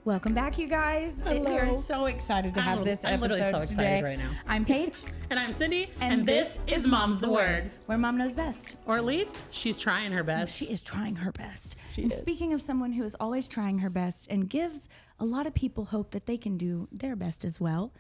Welcome back, you guys. Hello. We are so excited to have this I'm episode literally so excited today. right now. I'm Paige. And I'm Cyndi. And this is Mom's the Word. Where mom knows best. Or at least she's trying her best. She is trying her best. She and is. Speaking of someone who is always trying her best and gives a lot of people hope that they can do their best as well,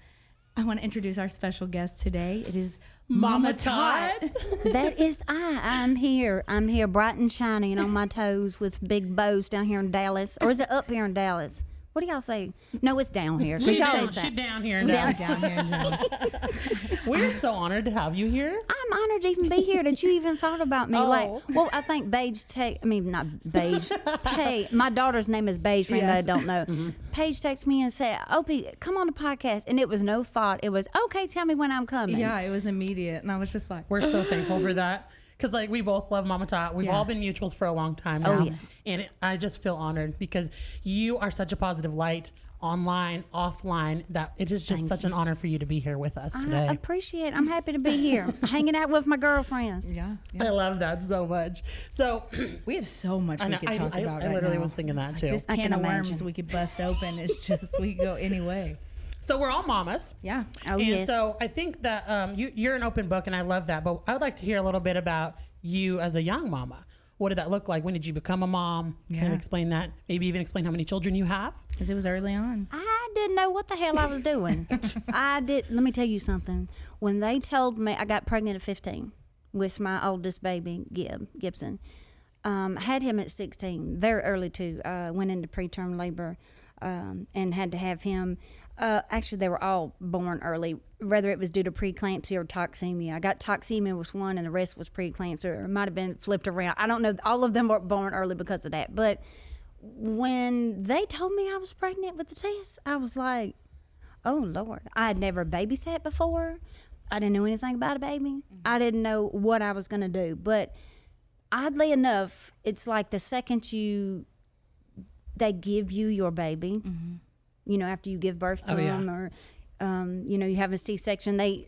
I want to introduce our special guest today. It is MamaTot. That is I. I'm here. I'm here bright and shiny and on my toes with big bows down here in Dallas. Or is it up here in Dallas? What do y'all say? No, it's down here. 'Cause She's y'all down, say she's down here in Down, Dallas. down here in Dallas. We're so honored to have you here. I'm honored to even be here, that you even thought about me. Oh. I think Paige, not Paige. Hey, my daughter's name is Paige, for anybody that don't know. Paige texted me and said, Opie, come on the podcast. And it was no thought. It was, okay, tell me when I'm coming. Yeah, it was immediate. And I was just like, We're so thankful for that. Because we both love MamaTot. We've all been mutuals for a long time now. Oh, yeah. And I just feel honored because you are such a positive light online, offline, that it is just such an honor for you to be here with us today. I appreciate it. I'm happy to be here, hanging out with my girlfriends. yeah. I love that so much. So We have so much we could talk about I right literally now. was thinking that too. This I can can of worms imagine. we could bust open. It's just, we could go any way. So we're all mamas. Yeah. Oh, And yes. so I think that you're an open book, and I love that. But I would like to hear a little bit about you as a young mama. What did that look like? When did you become a mom? Kind of Yeah. explain that. Maybe even explain how many children you have. Because it was early on. I didn't know what the hell I was doing. Let me tell you something. When they told me I got pregnant at 15 with my oldest baby, Gibson, had him at 16, very early too. Went into preterm labor and had to have him. Actually, they were all born early, whether it was due to preeclampsia or toxemia. I got toxemia was one, and the rest was preeclampsia, or it might have been flipped around. I don't know. All of them were born early because of that. But when they told me I was pregnant with the test, I was like, oh, Lord. I had never babysat before. I didn't know anything about a baby. I didn't know what I was going to do. But oddly enough, it's like the second they give you your baby, you know, after you give birth to them, or, you know, you have a C-section, they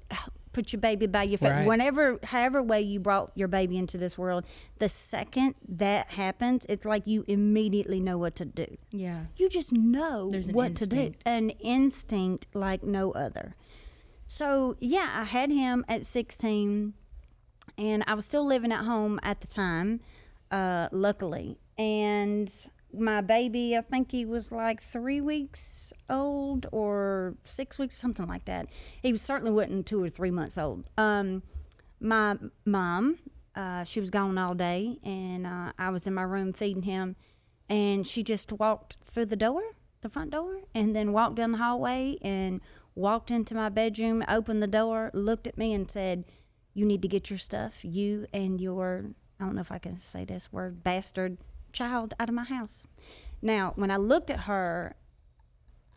put your baby by your face. Right. However way you brought your baby into this world, the second that happens, it's like you immediately know what to do. Yeah. You just know There's an what to do. instinct. An instinct like no other. So, yeah, I had him at 16, and I was still living at home at the time, luckily. And my baby, I think he was like 3 weeks old or 6 weeks, something like that. He was certainly wasn't 2 or 3 months old. My mom, she was gone all day, and I was in my room feeding him, and she just walked through the front door, and then walked down the hallway and walked into my bedroom, opened the door, looked at me and said, you need to get your stuff, you and your, I don't know if I can say this word, bastard child, out of my house. Now, when I looked at her,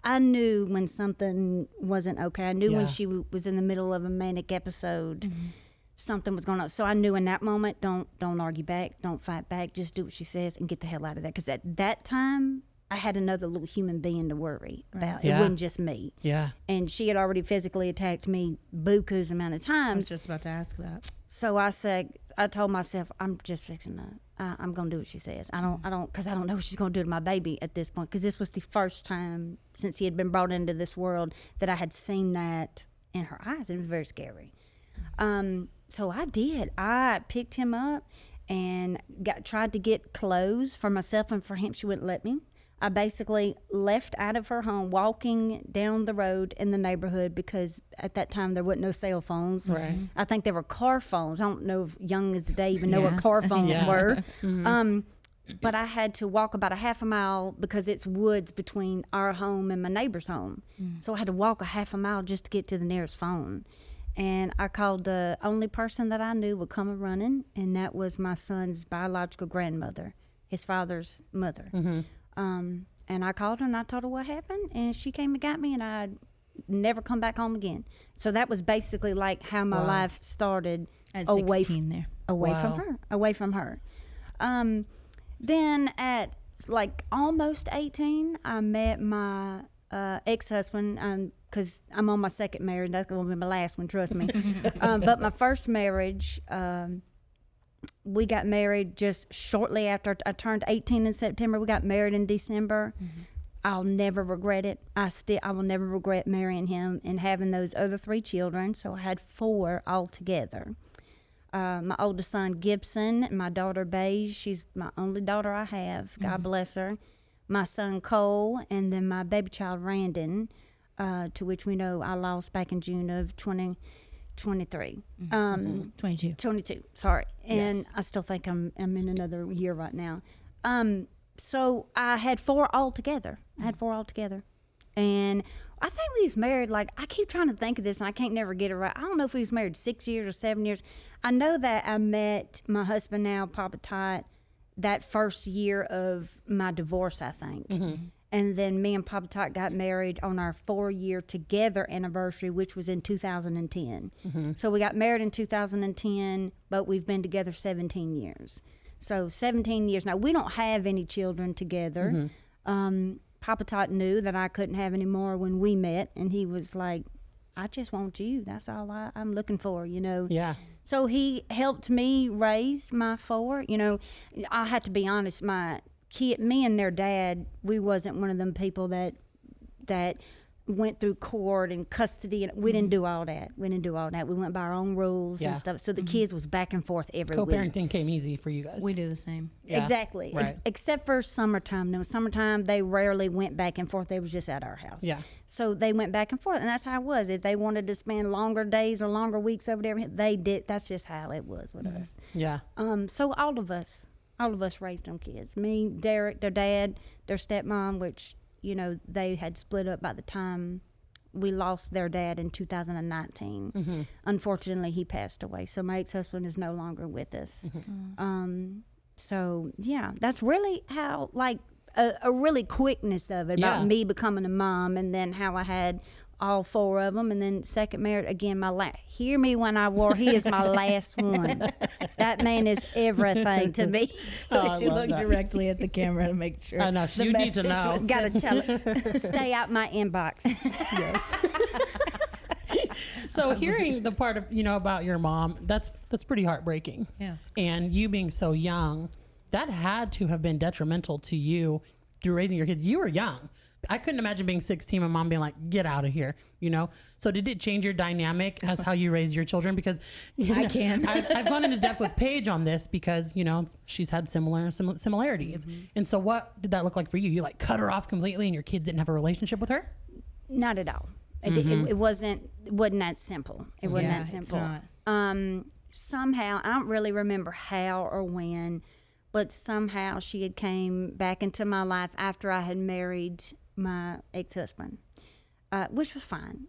I knew when something wasn't okay. I knew when she was in the middle of a manic episode, something was going on. So I knew in that moment, don't argue back, don't fight back, just do what she says and get the hell out of there. Because at that time, I had another little human being to worry about. Yeah. It wasn't just me. Yeah. And she had already physically attacked me buku's amount of I times. was just about to ask that. So I told myself, I'm just fixing to, I'm going to do what she says. Because I don't know what she's going to do to my baby at this point. Because this was the first time since he had been brought into this world that I had seen that in her eyes. It was very scary. So I did. I picked him up and tried to get clothes for myself and for him. She wouldn't let me. I basically left out of her home, walking down the road in the neighborhood, because at that time there wasn't no cell phones. Right. I think there were car phones. I don't know if young as today even know what car phones were. But I had to walk about a half a mile because it's woods between our home and my neighbor's home. So I had to walk a half a mile just to get to the nearest phone. And I called the only person that I knew would come running, and that was my son's biological grandmother, his father's mother. And I called her and I told her what happened, and she came and got me, and I never come back home again. So that was basically like how my life started At away 16 there. away from her. Then at like almost 18, I met my ex-husband, because I'm on my second marriage. That's going to be my last one, trust me. But my first marriage, we got married just shortly after I turned 18 in September. We got married in December. I'll never regret it. I will never regret marrying him and having those other 3 children. So I had 4 altogether. My oldest son, Gibson, and my daughter, Paige. She's my only daughter I have. God bless her. My son, Cole, and then my baby child, Randon, to which we know I lost back in June of 2023. 22, sorry. And I still think I'm in another year right now. So I had 4 altogether. And I think we was married, like, I keep trying to think of this and I can't never get it right. I don't know if we was married 6 years or 7 years. I know that I met my husband now, MamaTot, that first year of my divorce, I think. And then me and MamaTot got married on our 4-year together anniversary, which was in 2010. So we got married in 2010, but we've been together 17 years. So 17 years. Now, we don't have any children together. MamaTot knew that I couldn't have any more when we met, and he was like, I just want you. That's all I'm looking for, you know. Yeah. So he helped me raise my 4. You know, I have to be honest, my kid, me and their dad, we wasn't one of them people that went through court and custody, and we didn't do all that. We went by our own rules and stuff. So the kids was back and forth every week. Co-parenting came easy for you guys. We do the same. Yeah. Exactly. Right. Except for summertime. No, summertime, they rarely went back and forth. They was just at our house. Yeah. So they went back and forth, and that's how it was. If they wanted to spend longer days or longer weeks over there, they did. That's just how it was with us. Yeah. So all of us raised them kids. Me, Derek, their dad, their stepmom, which, you know, they had split up by the time we lost their dad in 2019. Unfortunately, he passed away. So my ex-husband is no longer with us. So yeah, that's really how, like, a really quickness of it about me becoming a mom, and then how I had all 4 of them, and then second marriage again. Hear me when I war. He is my last one. That man is everything to me. She looked directly at the camera to make sure. I know. You need to know. Got to tell her, stay out my inbox. Yes. So hearing the part of, you know, about your mom, that's pretty heartbreaking. Yeah. And you being so young, that had to have been detrimental to you through raising your kids. You were young. I couldn't imagine being 16 and mom being like, get out of here, you know? So did it change your dynamic as how you raise your children? Because you know, I can. I've gone into depth with Paige on this because, you know, she's had similarities. And so what did that look like for you? You like cut her off completely and your kids didn't have a relationship with her? Not at all. It wasn't that simple. It wasn't that simple. It's not. Somehow, I don't really remember how or when, but somehow she had came back into my life after I had married my ex-husband, which was fine.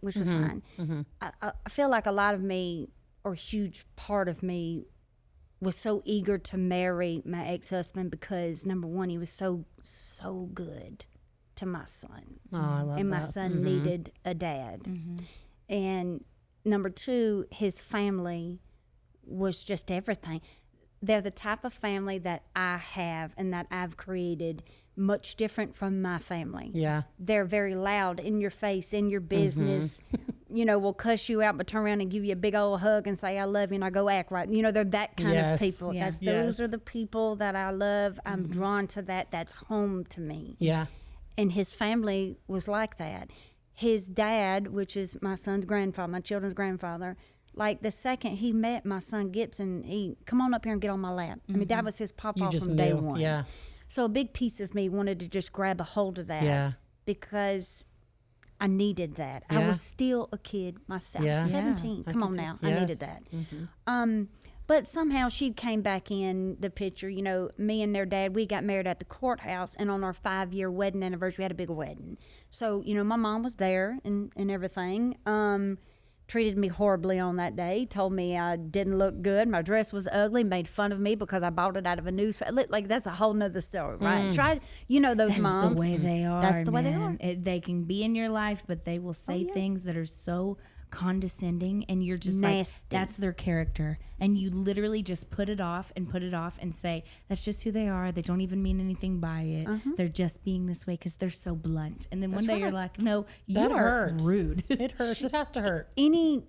I feel like a lot of me, or a huge part of me, was so eager to marry my ex-husband because, number one, he was so good to my son. Oh, I love and that. my son needed a dad. And number two, his family was just everything. They're the type of family that I have and that I've created, much different from my family. Yeah. They're very loud, in your face, in your business. You know, will cuss you out, but turn around and give you a big old hug and say, I love you, and I go act right. You know, they're that kind of people. Yeah. Those are the people that I love. I'm drawn to that. That's home to me. Yeah. And his family was like that. His dad, which is my son's grandfather, my children's grandfather, like the second he met my son Gibson, he, come on up here and get on my lap. I mean, that was his papa from day one. Yeah. So a big piece of me wanted to just grab a hold of that because I needed that. I was still a kid myself, 17. Come on now, I needed that. But somehow she came back in the picture. You know, me and their dad, we got married at the courthouse, and on our 5-year wedding anniversary, we had a big wedding. So, you know, my mom was there and everything. Treated me horribly on that day, told me I didn't look good, my dress was ugly, made fun of me because I bought it out of a newspaper. Like, that's a whole nother story, right? You know those moms. That's the way they are. That's the way they man. are. They can be in your life, but they will say things that are so condescending, and you're just nasty. like, that's their character, and you literally just put it off and say, that's just who they are. They don't even mean anything by it. They're just being this way because they're so blunt. And then one day you're like, no, you That are hurts. rude. It hurts. It has to hurt. Any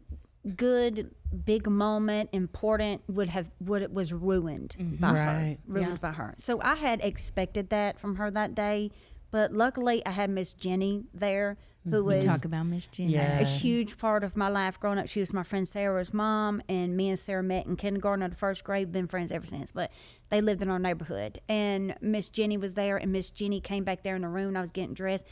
good big moment, important, it was ruined by her. Right. Ruined by her. So I had expected that from her that day, But luckily, I had Miss Jenny there, who We was talk about Miss Jenny. Yeah. a huge part of my life growing up. She was my friend Sarah's mom, and me and Sarah met in kindergarten or the first grade. Been friends ever since. But they lived in our neighborhood, and Miss Jenny was there, and Miss Jenny came back there in the room. And I was getting dressed,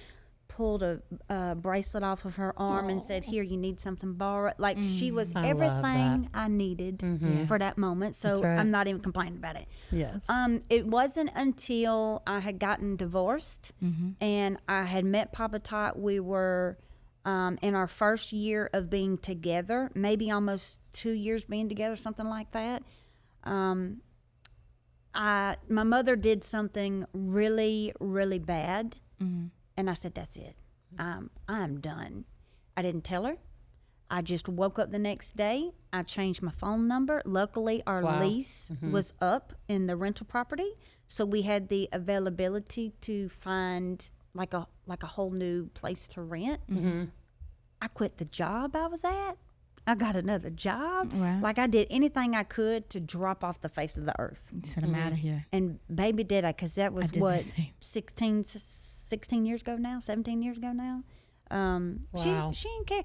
pulled a bracelet off of her arm, and said, "Here, you need something borrowed." Like she was I love everything that. I needed Yeah. for that moment. So That's right. I'm not even complaining about it. Yes. It wasn't until I had gotten divorced and I had met Papa Tot. We were in our first year of being together, maybe almost 2 years being together, something like that. My mother did something really, really bad, and I said, "That's it. I'm done." I didn't tell her. I just woke up the next day. I changed my phone number. Luckily, our Wow. lease was up in the rental property, so we had the availability to find like a whole new place to rent. I quit the job I was at. I got another job. Wow. Like I did anything I could to drop off the face of the earth. You said I'm out of here. And baby, did I, because that was did the what, same. 16 years ago now, 17 years ago now. Wow. She didn't care.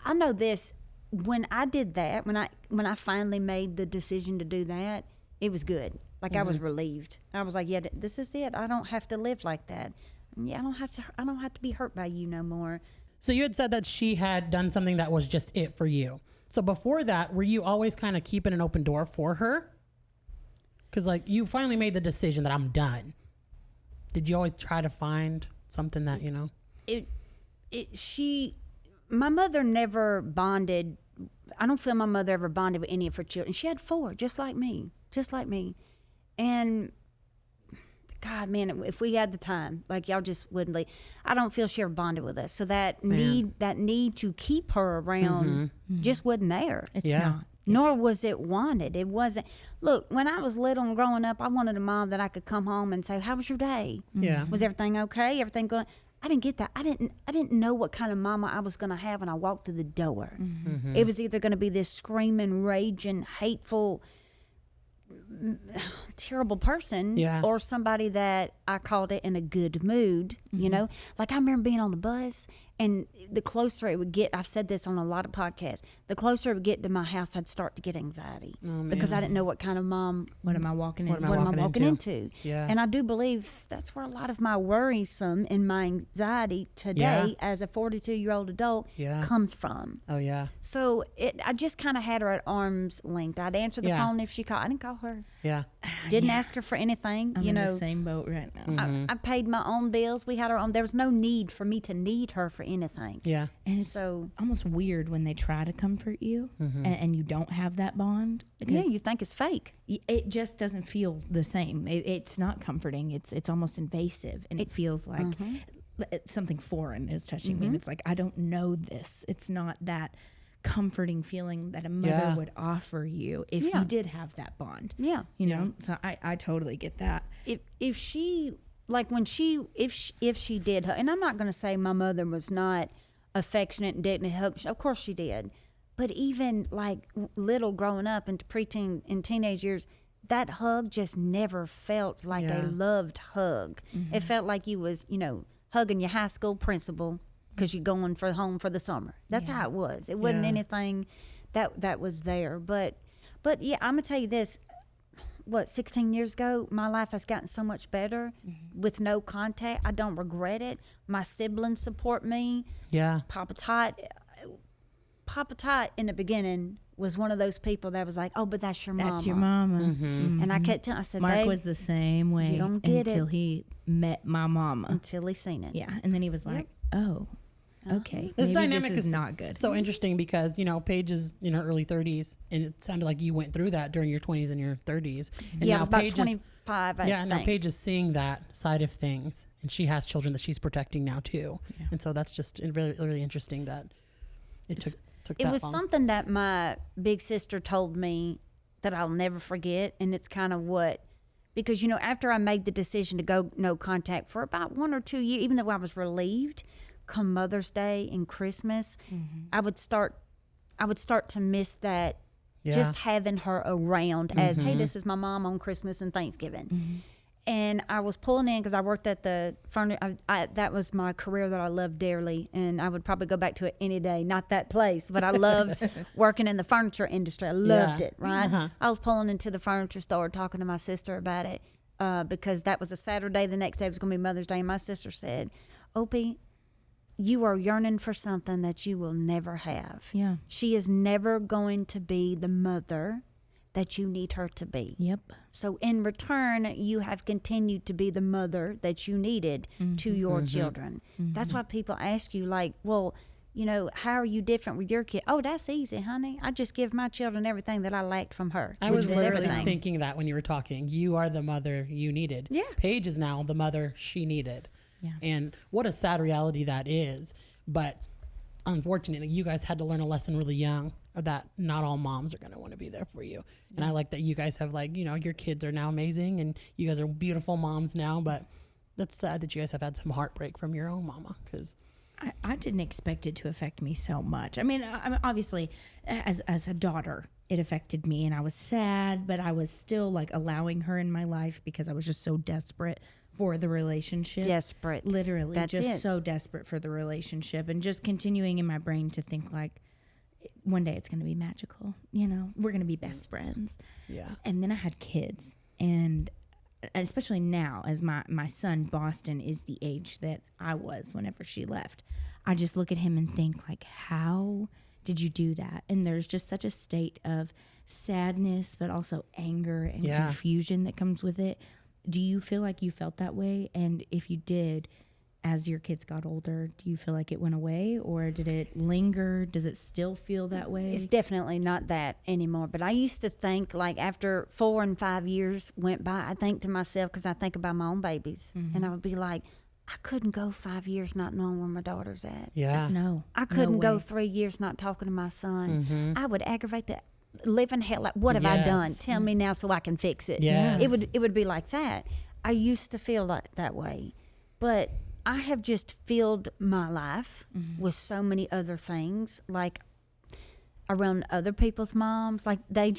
I know this. When I did that, when I finally made the decision to do that, it was good. Like I was relieved. I was like, yeah, this is it. I don't have to live like that. Yeah, I don't have to be hurt by you no more. So you had said that she had done something that was just it for you. So before that, were you always kind of keeping an open door for her? Because like you finally made the decision that I'm done. Did you always try to find something that, you know? My mother never bonded. I don't feel my mother ever bonded with any of her children. She had 4, just like me. And God, man, if we had the time, like y'all just wouldn't leave. I don't feel she ever bonded with us. So that need to keep her around just wasn't there. It's Yeah. not. Nor was it wanted. It wasn't. Look, when I was little and growing up, I wanted a mom that I could come home and say, "How was your day? Yeah. Was everything okay? Everything going?" I didn't get that. I didn't know what kind of mama I was going to have when I walked through the door. It was either going to be this screaming, raging, hateful, terrible person, Yeah. or somebody that I called it in a good mood. You know, like I remember being on the bus, and the closer it would get, I've said this on a lot of podcasts, the closer it would get to my house, I'd start to get anxiety because I didn't know what kind of mom. What am I walking What into? am What am I walking into? into? Yeah. And I do believe that's where a lot of my worrisome and my anxiety today as a 42-year-old adult Yeah. comes from. Oh yeah. So I just kind of had her at arm's length. I'd answer the Yeah. phone if she called. I didn't call her. Yeah. Didn't ask her for anything. I'm you in know, the same boat right now. I paid my own bills. We had our own. There was no need for me to need her for anything. Yeah. And it's So almost weird when they try to comfort you and you don't have that bond. yeah, Because you think it's fake. it just doesn't feel the same. It's not comforting. It's almost invasive, and it feels like something foreign is touching me. And it's like, I don't know this. It's not that comforting feeling that a mother Yeah. would offer you if Yeah. you did have that bond. Yeah. You know, so I totally get that. If she like when she if she did her, and I'm not going to say my mother was not affectionate and didn't hug. Of course she did, but even like little growing up into preteen and teenage years, that hug just never felt like a Yeah. loved hug. It felt like you was hugging your high school principal because you're going for home for the summer. That's how it was. It wasn't Yeah. anything that was there. But yeah, I'm gonna tell you this. 16 years ago, my life has gotten so much better with no contact. I don't regret it. My siblings support me. Yeah. Papa Tot in the beginning was one of those people that was like, "Oh, but that's your mama." That's your mama. And I kept telling, I said, Mark "Babe," was the same way you don't get until it. he met my mama. until he seen it. Yeah, and then he was like, "Oh, okay, This maybe dynamic this is is not good." So interesting because, Paige is in her early 30s, and it sounded like you went through that during your 20s and your 30s. And Yeah, I now was about Paige is- 25, I now think. Paige is seeing that side of things, and she has children that she's protecting now too. Yeah. And so that's just really, really interesting that it took It that was long. something that my big sister told me that I'll never forget, and it's kind of because after I made the decision to go no contact for about 1 or 2 years, even though I was relieved, come Mother's Day and Christmas, I would start to miss that. Yeah. Just having her around as, hey, this is my mom on Christmas and Thanksgiving. And I was pulling in because I worked at the furniture. That was my career that I loved dearly, and I would probably go back to it any day. Not that place, but I loved working in the furniture industry. I loved it, right? I was pulling into the furniture store talking to my sister about it because that was a Saturday. The next day was going to be Mother's Day, and my sister said, Opie, you are yearning for something that you will never have. Yeah. She is never going to be the mother that you need her to be. Yep. So in return, you have continued to be the mother that you needed to your children. That's why people ask you, like, well, you know, how are you different with your kid? Oh, that's easy, honey. I just give my children everything that I lacked from her. I was literally everything. thinking that when you were talking. You are the mother you needed. Yeah. Paige is now the mother she needed. Yeah. And what a sad reality that is. But unfortunately, you guys had to learn a lesson really young that not all moms are going to want to be there for you. And I like that you guys have, like, you know, your kids are now amazing and you guys are beautiful moms now, but that's sad that you guys have had some heartbreak from your own mama, because I didn't expect it to affect me so much. I mean, obviously, as a daughter, it affected me, and I was sad, but I was still, like, allowing her in my life because I was just so desperate for the relationship. Desperate. Literally. That's just it. so desperate for the relationship, and just continuing in my brain to think, like, one day it's going to be magical. You know, we're going to be best friends. yeah. And then I had kids, and especially now, as my son Boston is the age that I was whenever she left, I just look at him and think, like, how did you do that? And there's just such a state of sadness, but also anger and confusion that comes with it. Do you feel like you felt that way? And if you did, as your kids got older, do you feel like it went away, or did it linger? Does it still feel that way? It's definitely not that anymore. But I used to think, like, after 4 and 5 years went by, I think to myself, because I think about my own babies, and I would be like, I couldn't go 5 years not knowing where my daughter's at. Yeah. No. I couldn't no go way. 3 years not talking to my son. I would aggravate the living hell. Like, what have I done? Tell me now so I can fix it. Yes. It would be like that. I used to feel like that way, but I have just filled my life with so many other things, like around other people's moms. Like, they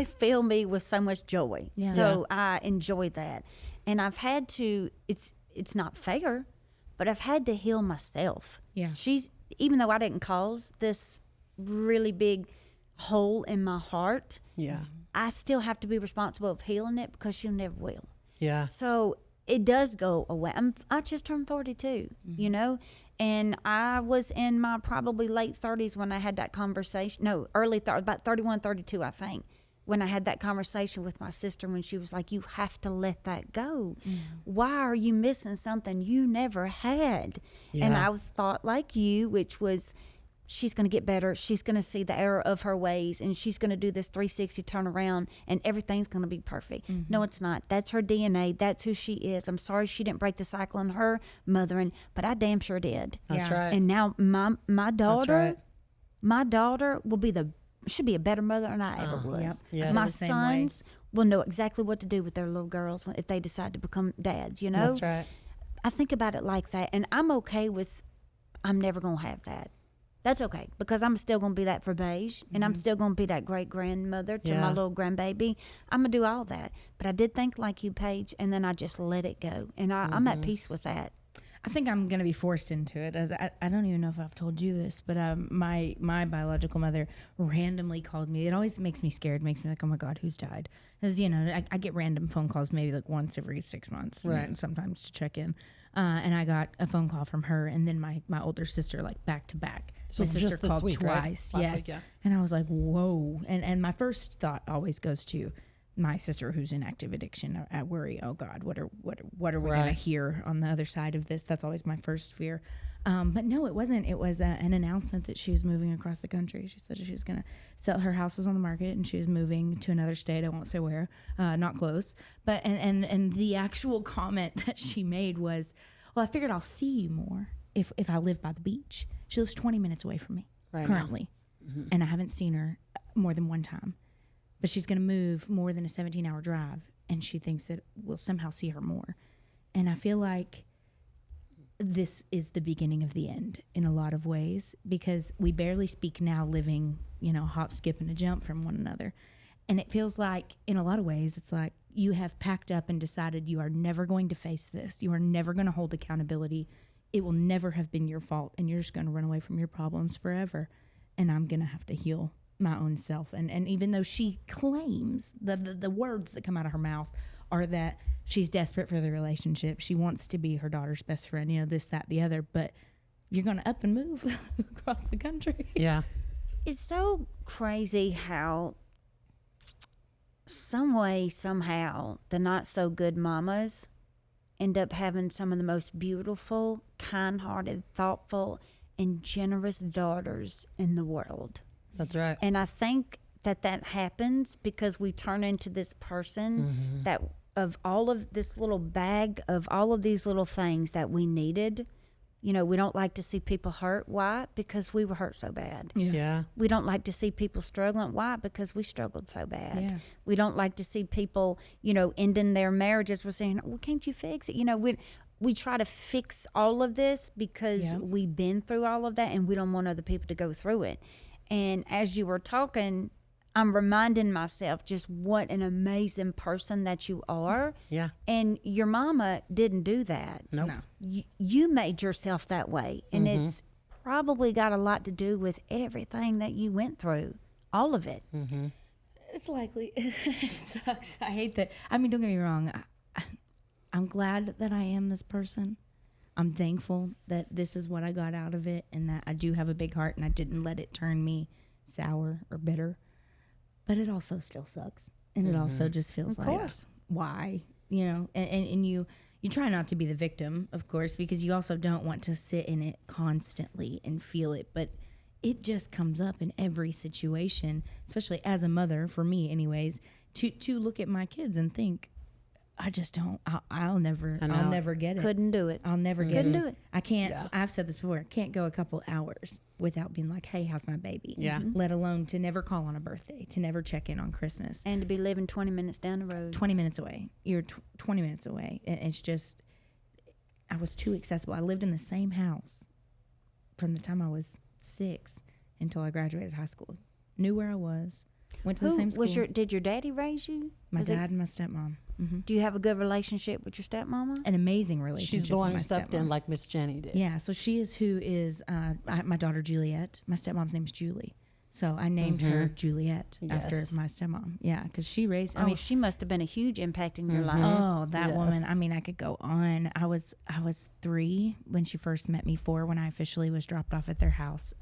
fill me with so much joy. Yeah. So I enjoy that. And I've had to, it's not fair, but I've had to heal myself. Yeah. Even though I didn't cause this really big hole in my heart, Yeah. I still have to be responsible of healing it, because she never will. Yeah. So it does go away. I just turned 42, you know, and I was in my probably late 30s when I had that conversation. No, about 31, 32, I think, when I had that conversation with my sister, when she was like, you have to let that go. Why are you missing something you never had? And Yeah. I thought like you, which was, she's going to get better. She's going to see the error of her ways, and she's going to do this 360 turnaround, and everything's going to be perfect. No, it's not. That's her DNA. That's who she is. I'm sorry she didn't break the cycle in her mothering, but I damn sure did. That's Yeah. right. And now my daughter, right. my daughter should be a better mother than I ever was. Yep. Yes. My The same way. sons will know exactly what to do with their little girls if they decide to become dads, you know? That's right. I think about it like that, and I'm okay with, I'm never going to have that. That's okay, because I'm still going to be that for Paige, and I'm still going to be that great-grandmother to my Yeah. little grandbaby. I'm going to do all that. But I did think like you, Paige, and then I just let it go. And I'm at peace with that. I think I'm going to be forced into it. As I don't even know if I've told you this, but my biological mother randomly called me. It always makes me scared, makes me like, oh my God, who's died? Because, you know, I get random phone calls maybe like once every 6 months, Right. and sometimes to check in. And I got a phone call from her, and then my older sister, like back to back. This My was sister just this called week, right? twice. Last Yes. week, yeah. And I was like, whoa. And my first thought always goes to my sister, who's in active addiction. I worry, oh God, what are we going Right. to hear on the other side of this? That's always my first fear. But no, it wasn't. It was an announcement that she was moving across the country. She said she was going to sell her houses on the market, and she was moving to another state. I won't say where, not close. But and the actual comment that she made was, well, I figured I'll see you more if I live by the beach. She lives 20 minutes away from me Right currently, and I haven't seen her more than one time. But she's going to move more than a 17-hour drive, and she thinks that we'll somehow see her more. And I feel like this is the beginning of the end in a lot of ways, because we barely speak now, living, you know, hop, skip, and a jump from one another. And it feels like, in a lot of ways, it's like you have packed up and decided you are never going to face this. You are never going to hold accountability. It will never have been your fault, and you're just going to run away from your problems forever. And I'm going to have to heal my own self. And even though she claims the words that come out of her mouth are that she's desperate for the relationship, she wants to be her daughter's best friend, you know, this, that, the other, but you're going to up and move across the country. Yeah. It's so crazy how some way, somehow, the not so good mamas end up having some of the most beautiful, kind-hearted, thoughtful, and generous daughters in the world. That's right. And I think that happens because we turn into this person that of all of this little bag of all of these little things that we needed. You know, we don't like to see people hurt. Why? Because we were hurt so bad. Yeah. We don't like to see people struggling. Why? Because we struggled so bad. Yeah. We don't like to see people, you know, ending their marriages. We're saying, well, can't you fix it? You know, we try to fix all of this because we've been through all of that and we don't want other people to go through it. And as you were talking, I'm reminding myself just what an amazing person that you are. Yeah. And your mama didn't do that. Nope. No. You made yourself that way. And it's probably got a lot to do with everything that you went through. All of it. Mm-hmm. It's likely. It sucks. I hate that. I mean, don't get me wrong. I'm glad that I am this person. I'm thankful that this is what I got out of it and that I do have a big heart and I didn't let it turn me sour or bitter. But it also still sucks. And it also just feels Of like, course. why? You know, and you try not to be the victim, of course, because you also don't want to sit in it constantly and feel it. But it just comes up in every situation, especially as a mother, for me anyways, to look at my kids and think, I just don't. I'll never get it. Couldn't do it. I'll never get Couldn't it. do it. I can't. Yeah. I've said this before. I can't go a couple hours without being like, "Hey, how's my baby?" Yeah. Let alone to never call on a birthday, to never check in on Christmas. And to be living 20 minutes down the road. 20 minutes away. You're 20 minutes away. It's just, I was too accessible. I lived in the same house from the time I was 6 until I graduated high school. Knew where I was. Went to the same school. Did your daddy raise you? My dad and my stepmom. Mm-hmm. Do you have a good relationship with your stepmama? An amazing relationship. She's the one with who my stepped in like Miss Jenny did. Yeah, so she is who is my daughter Juliet. My stepmom's name is Julie. So I named her Juliet after Yes. my stepmom. Yeah, because she raised. I I mean, she must have been a huge impact in your life. oh, that woman. Yes. I mean, I could go on. I was 3 when she first met me. 4 when I officially was dropped off at their house.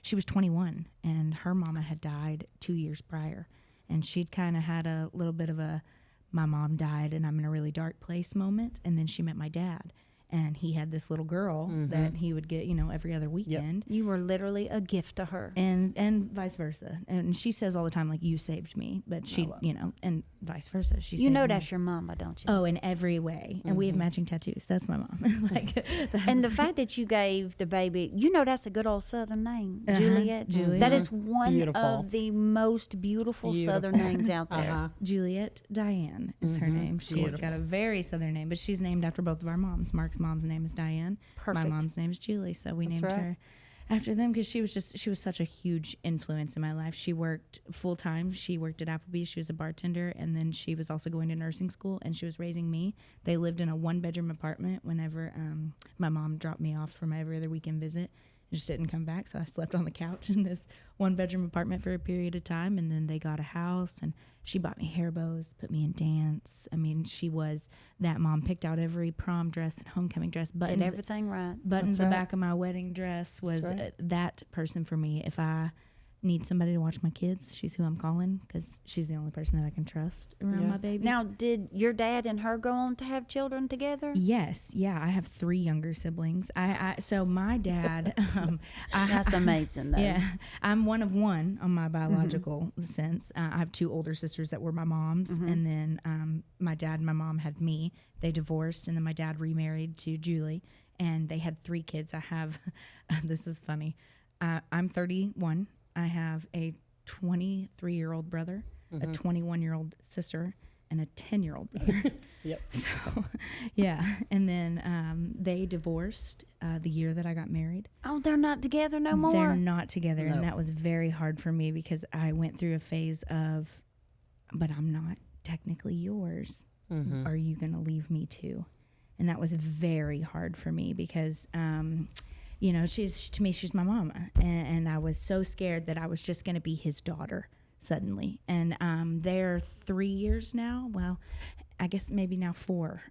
She was 21, and her mama had died 2 years prior, and she'd kind of had a little bit of a my mom died and I'm in a really dark place moment. And then she met my dad. And he had this little girl that he would get, you know, every other weekend. You were literally a gift to her. And vice versa. And she says all the time, like, you saved me. But she, you know, and vice versa. She You know saved me. that's your mama, don't you? Oh, in every way. And we have matching tattoos. That's my mom. Like, And the fact that you gave the baby, you know that's a good old Southern name, Juliet. Juliet. That is one Beautiful. of the most beautiful Southern names out there. Juliet Diane is her name. She's Beautiful. got a very Southern name, but she's named after both of our moms. Mark's mom's name is Diane. Perfect. My mom's name is Julie, so we named right. her after them because she was such a huge influence in my life. She worked full time. She worked at Applebee's. She was a bartender, and then she was also going to nursing school, and she was raising me. They lived in a 1-bedroom apartment whenever my mom dropped me off for my every other weekend visit. Just didn't come back, so I slept on the couch in this 1-bedroom apartment for a period of time, and then they got a house, and she bought me hair bows, put me in dance. I mean, she was that mom. Picked out every prom dress and homecoming dress, Did buttoned everything right. buttoned That's the right. back of my wedding dress. Was right. that person for me. If I need somebody to watch my kids, she's who I'm calling because she's the only person that I can trust around Yeah. my babies. Now, did your dad and her go on to have children together? Yes, yeah, I have 3 younger siblings. So my dad, That's amazing, though. yeah, I'm one of one on my biological sense. I have 2 older sisters that were my moms, and then my dad and my mom had me. They divorced, and then my dad remarried to Julie, and they had 3 kids. I have, this is funny. I'm 31. I have a 23-year-old brother, a 21-year-old sister, and a 10-year-old brother. Yep. So, yeah. And then they divorced the year that I got married. Oh, they're not together no more? They're not together. No. And that was very hard for me because I went through a phase of but I'm not technically yours. Are you going to leave me too? And that was very hard for me because, you know, she's my mama. And I was so scared that I was just going to be his daughter suddenly. And they're 3 years now. Well, I guess maybe now 4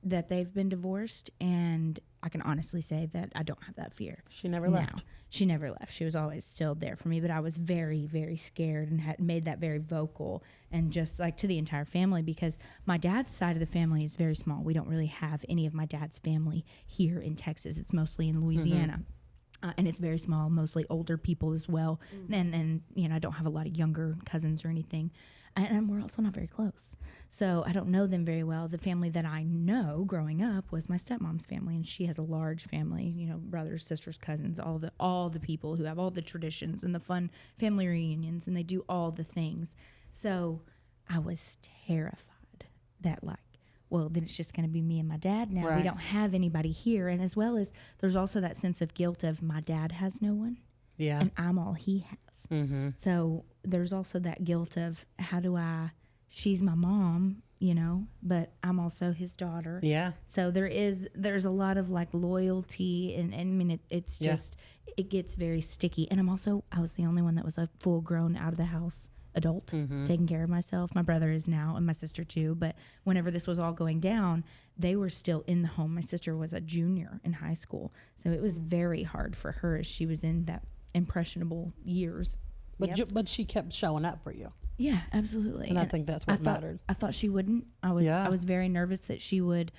that they've been divorced. And I can honestly say that I don't have that fear. She never left. Now. She never left. She was always still there for me, but I was very, very scared and had made that very vocal and just like to the entire family because my dad's side of the family is very small. We don't really have any of my dad's family here in Texas. It's mostly in Louisiana. And it's very small, mostly older people as well. And you know, I don't have a lot of younger cousins or anything. And we're also not very close. So I don't know them very well. The family that I know growing up was my stepmom's family, and she has a large family, you know, brothers, sisters, cousins, all the people who have all the traditions and the fun family reunions, and they do all the things. So I was terrified that well, then it's just going to be me and my dad now. Right. We don't have anybody here. And as well as there's also that sense of guilt of my dad has no one. Yeah. And I'm all he has. So there's also that guilt of she's my mom, you know, but I'm also his daughter. Yeah. So there's a lot of like loyalty and I mean, it's just, it gets very sticky. And I was the only one that was a full grown out of the house adult, taking care of myself. My brother is now, and my sister too. But whenever this was all going down, they were still in the home. My sister was a junior in high school. So it was very hard for her as she was in that impressionable years. But she kept showing up for you. Yeah, absolutely. And I think that's what mattered. I thought she wouldn't. I was very nervous that she would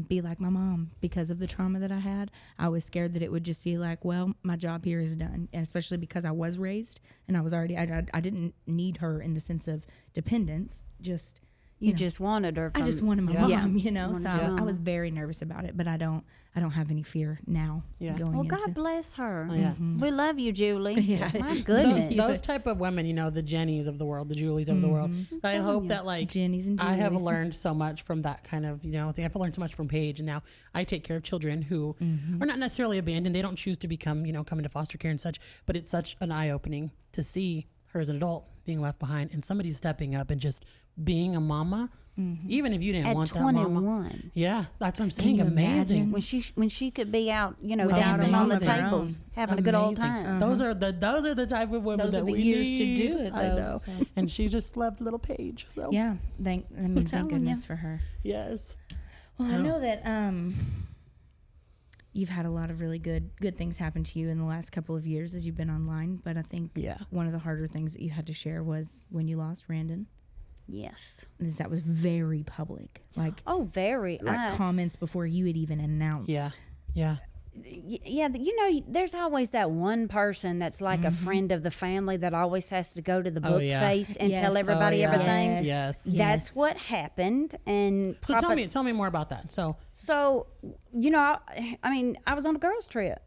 be like my mom because of the trauma that I had. I was scared that it would just be like, well, my job here is done. And especially because I was raised and I was already, I didn't need her in the sense of dependence. Just, you just wanted her. I just wanted my mom, you know. Wanted So I was very nervous about it, but I don't have any fear now going Well, into. God bless her. Oh, yeah. We love you, Julie. Yeah. My goodness. Those type of women, you know, the Jennies of the world, the Julies of the world. I hope that like Jennies and I have Julies. learned so much from that kind of, you know, I think I've learned so much from Paige, and now I take care of children who are not necessarily abandoned. They don't choose to become, you know, come into foster care and such, but it's such an eye opening to see her as an adult being left behind and somebody stepping up and just being a mama. Even if you didn't At want 21. that mama. Yeah, that's what I'm saying. you Amazing. When she could be out, you know, Without dancing on the amazing. tables, having a good old Amazing. time. Those are the type of women Those that are the we years to need. do it, I though, know. so. And she just left little Paige. So Yeah, thank telling goodness ya. for her. yes. Well, I know that you've had a lot of really good things happen to you in the last couple of years as you've been online, but I think one of the harder things that you had to share was when you lost Randon. Yes. That was very public, like Very. comments before you had even announced. Yeah. Yeah, you know, there's always that one person that's like a friend of the family that always has to go to the book face and tell everybody everything. Yes. That's what happened. And So tell me more about that. So, you know, I mean, I was on a girls' trip.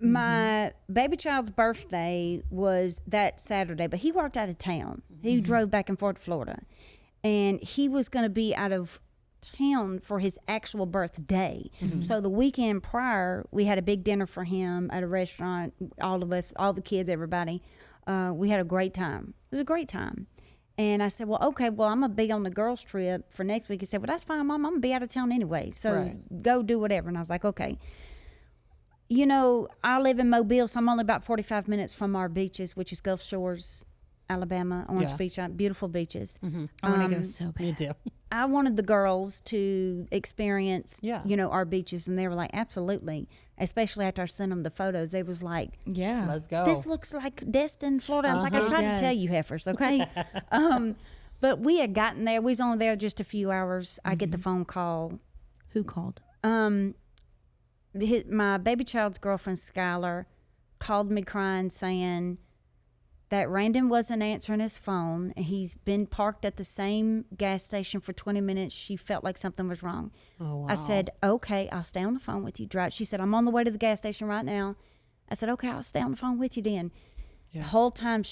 My baby child's birthday was that Saturday, but he worked out of town. He drove back and forth to Florida. And he was going to be out of town for his actual birthday. So the weekend prior, we had a big dinner for him at a restaurant. All of us, all the kids, everybody. We had a great time. It was a great time. And I said, well, okay, I'm going to be on the girls' trip for next week. He said, well, that's fine, Mom. I'm going to be out of town anyway. So go do whatever. And I was like, okay. You know, I live in Mobile, so I'm only about 45 minutes from our beaches, which is Gulf Shores, Alabama, Orange Beach, beautiful beaches. I want to go so bad. Me too. I wanted the girls to experience, you know, our beaches, and they were like, absolutely. Especially after I sent them the photos, they was like, Yeah. Let's go. this looks like Destin, Florida. I was like, I tried to tell you heifers, okay? But we had gotten there. We was only there just a few hours. I get the phone call. Who called? My baby child's girlfriend, Skylar, called me crying saying that Randon wasn't answering his phone. He's been parked at the same gas station for 20 minutes. She felt like something was wrong. Oh, wow. I said, okay, I'll stay on the phone with you. She said, I'm on the way to the gas station right now. I said, okay, I'll stay on the phone with you then. The whole time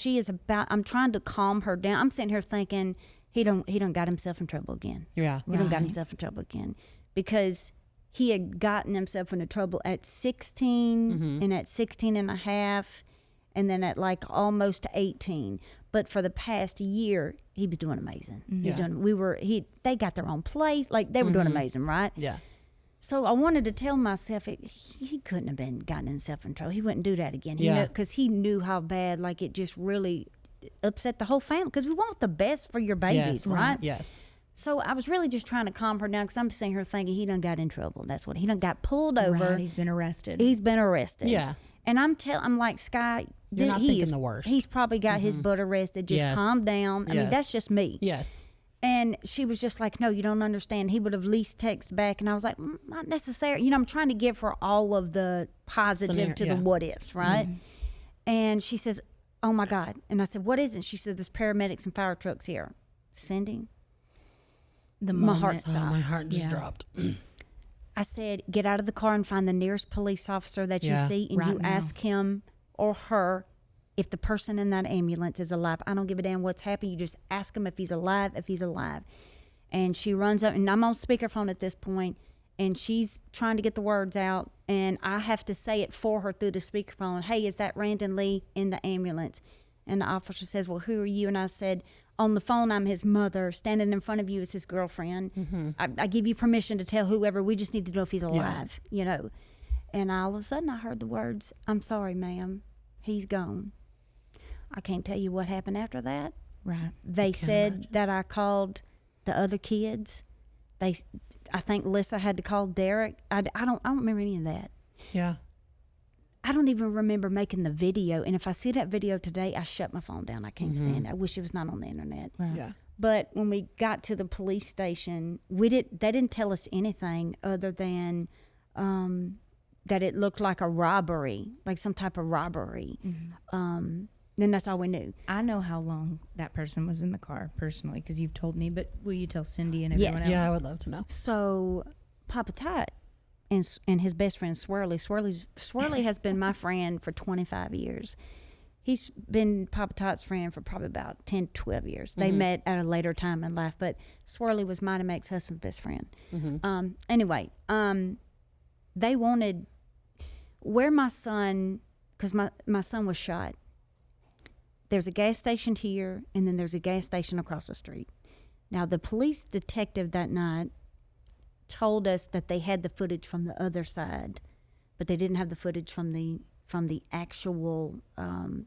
I'm trying to calm her down. I'm sitting here thinking, he done got himself in trouble again. Yeah. He done got himself in trouble again. Because he had gotten himself into trouble at 16 and at 16 and a half and then at like almost 18. But for the past year, he was doing amazing. Yeah. They got their own place. Like, they were doing amazing, right? Yeah. So I wanted to tell myself he couldn't have gotten himself in trouble. He wouldn't do that again. Because he knew how bad, like, it just really upset the whole family. Because we want the best for your babies, right? Yes. So I was really just trying to calm her down because I'm sitting here thinking he done got in trouble. That's what he done got pulled over. Right, he's been arrested. Yeah. And I'm like, Sky, You're not thinking the worst. He's probably got his butt arrested. Just calm down. I mean, that's just me. Yes. And she was just like, no, you don't understand. He would have at least texted back. And I was like, not necessarily. You know, I'm trying to give her all of the positive to the what ifs, right? And she says, oh, my God. And I said, what is it? She said, there's paramedics and fire trucks here. Cindy, my heart stopped. Oh, my heart just dropped. I said, get out of the car and find the nearest police officer that you see, and you ask him or her if the person in that ambulance is alive. I don't give a damn what's happened. You just ask him if he's alive, And she runs up, and I'm on speakerphone at this point, and she's trying to get the words out, and I have to say it for her through the speakerphone. Hey, is that Randon Lee in the ambulance? And the officer says, well, who are you? And I said, on the phone, I'm his mother. Standing in front of you is his girlfriend. I give you permission to tell whoever. We just need to know if he's alive, you know. And all of a sudden, I heard the words, I'm sorry, ma'am. He's gone. I can't tell you what happened after that. Right. They said that I called the other kids. I think Lissa had to call Derek. I don't remember any of that. Yeah. I don't even remember making the video. And if I see that video today, I shut my phone down. I can't stand it. I wish it was not on the internet. Right. Yeah. But when we got to the police station, they didn't tell us anything other than that it looked like a robbery, like some type of robbery. Then that's all we knew. I know how long that person was in the car personally because you've told me, but will you tell Cyndi and everyone else? Yeah, I would love to know. So Papa Tot and his best friend Swirly has been my friend for 25 years. He's been Papa Tot's friend for probably about 10, 12 years. They met at a later time in life, but Swirly was mine and Mac's husband's best friend. Anyway, they wanted where my son, because my son was shot. There's a gas station here, and then there's a gas station across the street. Now, the police detective that night told us that they had the footage from the other side, but they didn't have the footage from the actual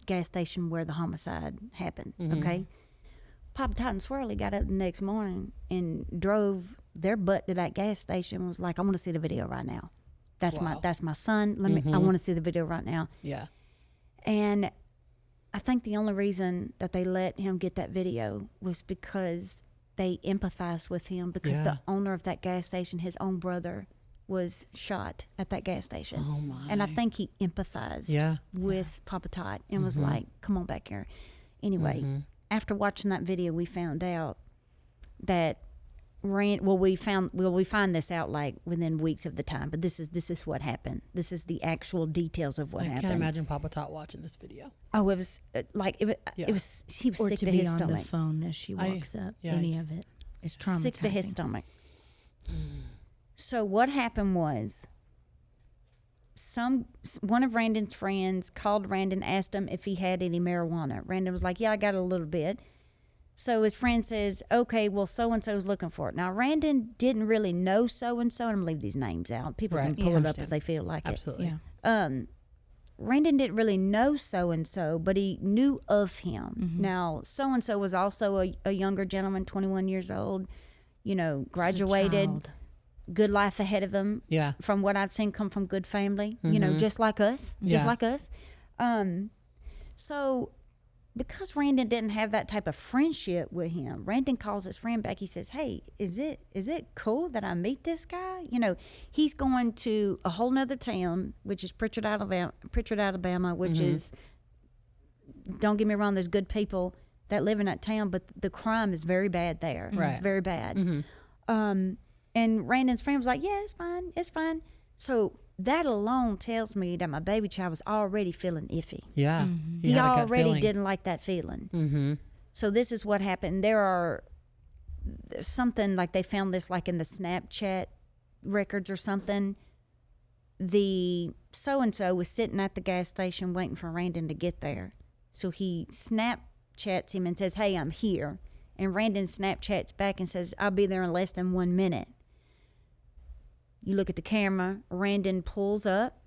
gas station where the homicide happened. Okay, Papa Tot and Swirly got up the next morning and drove their butt to that gas station. And was like, I want to see the video right now. That's my son. I want to see the video right now. Yeah, and I think the only reason that they let him get that video was because they empathized with him because the owner of that gas station, his own brother, was shot at that gas station. Oh my. And I think he empathized with Papa Tot and was like, come on back here. Anyway, after watching that video, we found out that we find this out like within weeks of the time, but this is what happened. This is the actual details of what happened. I can't imagine Papa Tot watching this video. Oh, it was he was Or sick to to be his on stomach. the phone as she walks up. Any of it is traumatizing. Sick to his stomach. So what happened was one of Randon's friends called Randon, asked him if he had any marijuana. Randon was like, yeah, I got a little bit. So his friend says, okay, well, so-and-so's looking for it. Now, Randon didn't really know so-and-so, and I'm going to leave these names out. People can pull it up if they feel like Absolutely. it. Absolutely. Randon didn't really know so-and-so, but he knew of him. Now, so-and-so was also a younger gentleman, 21 years old, graduated, good life ahead of him. Yeah. From what I've seen, come from good family, just like us. So because Randon didn't have that type of friendship with him, Randon calls his friend back. He says, hey, is it cool that I meet this guy? He's going to a whole nother town, which is Pritchard, Alabama, which is, don't get me wrong, there's good people that live in that town, but the crime is very bad there. Right. It's very bad. And Randon's friend was like, yeah, it's fine. So that alone tells me that my baby child was already feeling iffy. Yeah. He already didn't like that feeling. So this is what happened. There's something like they found this like in the Snapchat records or something. The so-and-so was sitting at the gas station waiting for Randon to get there. So he Snapchats him and says, hey, I'm here. And Randon Snapchats back and says, I'll be there in less than 1 minute. You look at the camera, Randon pulls up.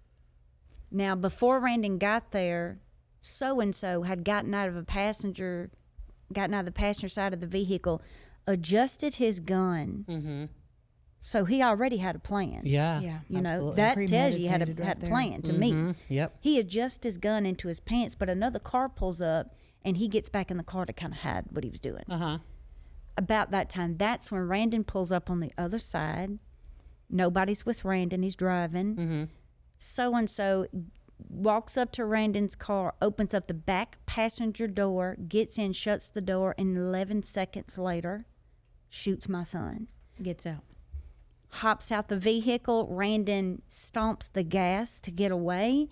Now, before Randon got there, so-and-so had gotten out of the passenger side of the vehicle, adjusted his gun. Mm-hmm. So he already had a plan. Yeah. Yeah. You know, absolutely. that tells you he had a Premeditated right plan to me. Mhm. Yep. He adjusts his gun into his pants, but another car pulls up, and he gets back in the car to kind of hide what he was doing. Uh-huh. About that time, that's when Randon pulls up on the other side. Nobody's with Randon. He's driving. Mm-hmm. So-and-so walks up to Randon's car, opens up the back passenger door, gets in, shuts the door, and 11 seconds later, shoots my son. Gets out. Hops out the vehicle. Randon stomps the gas to get away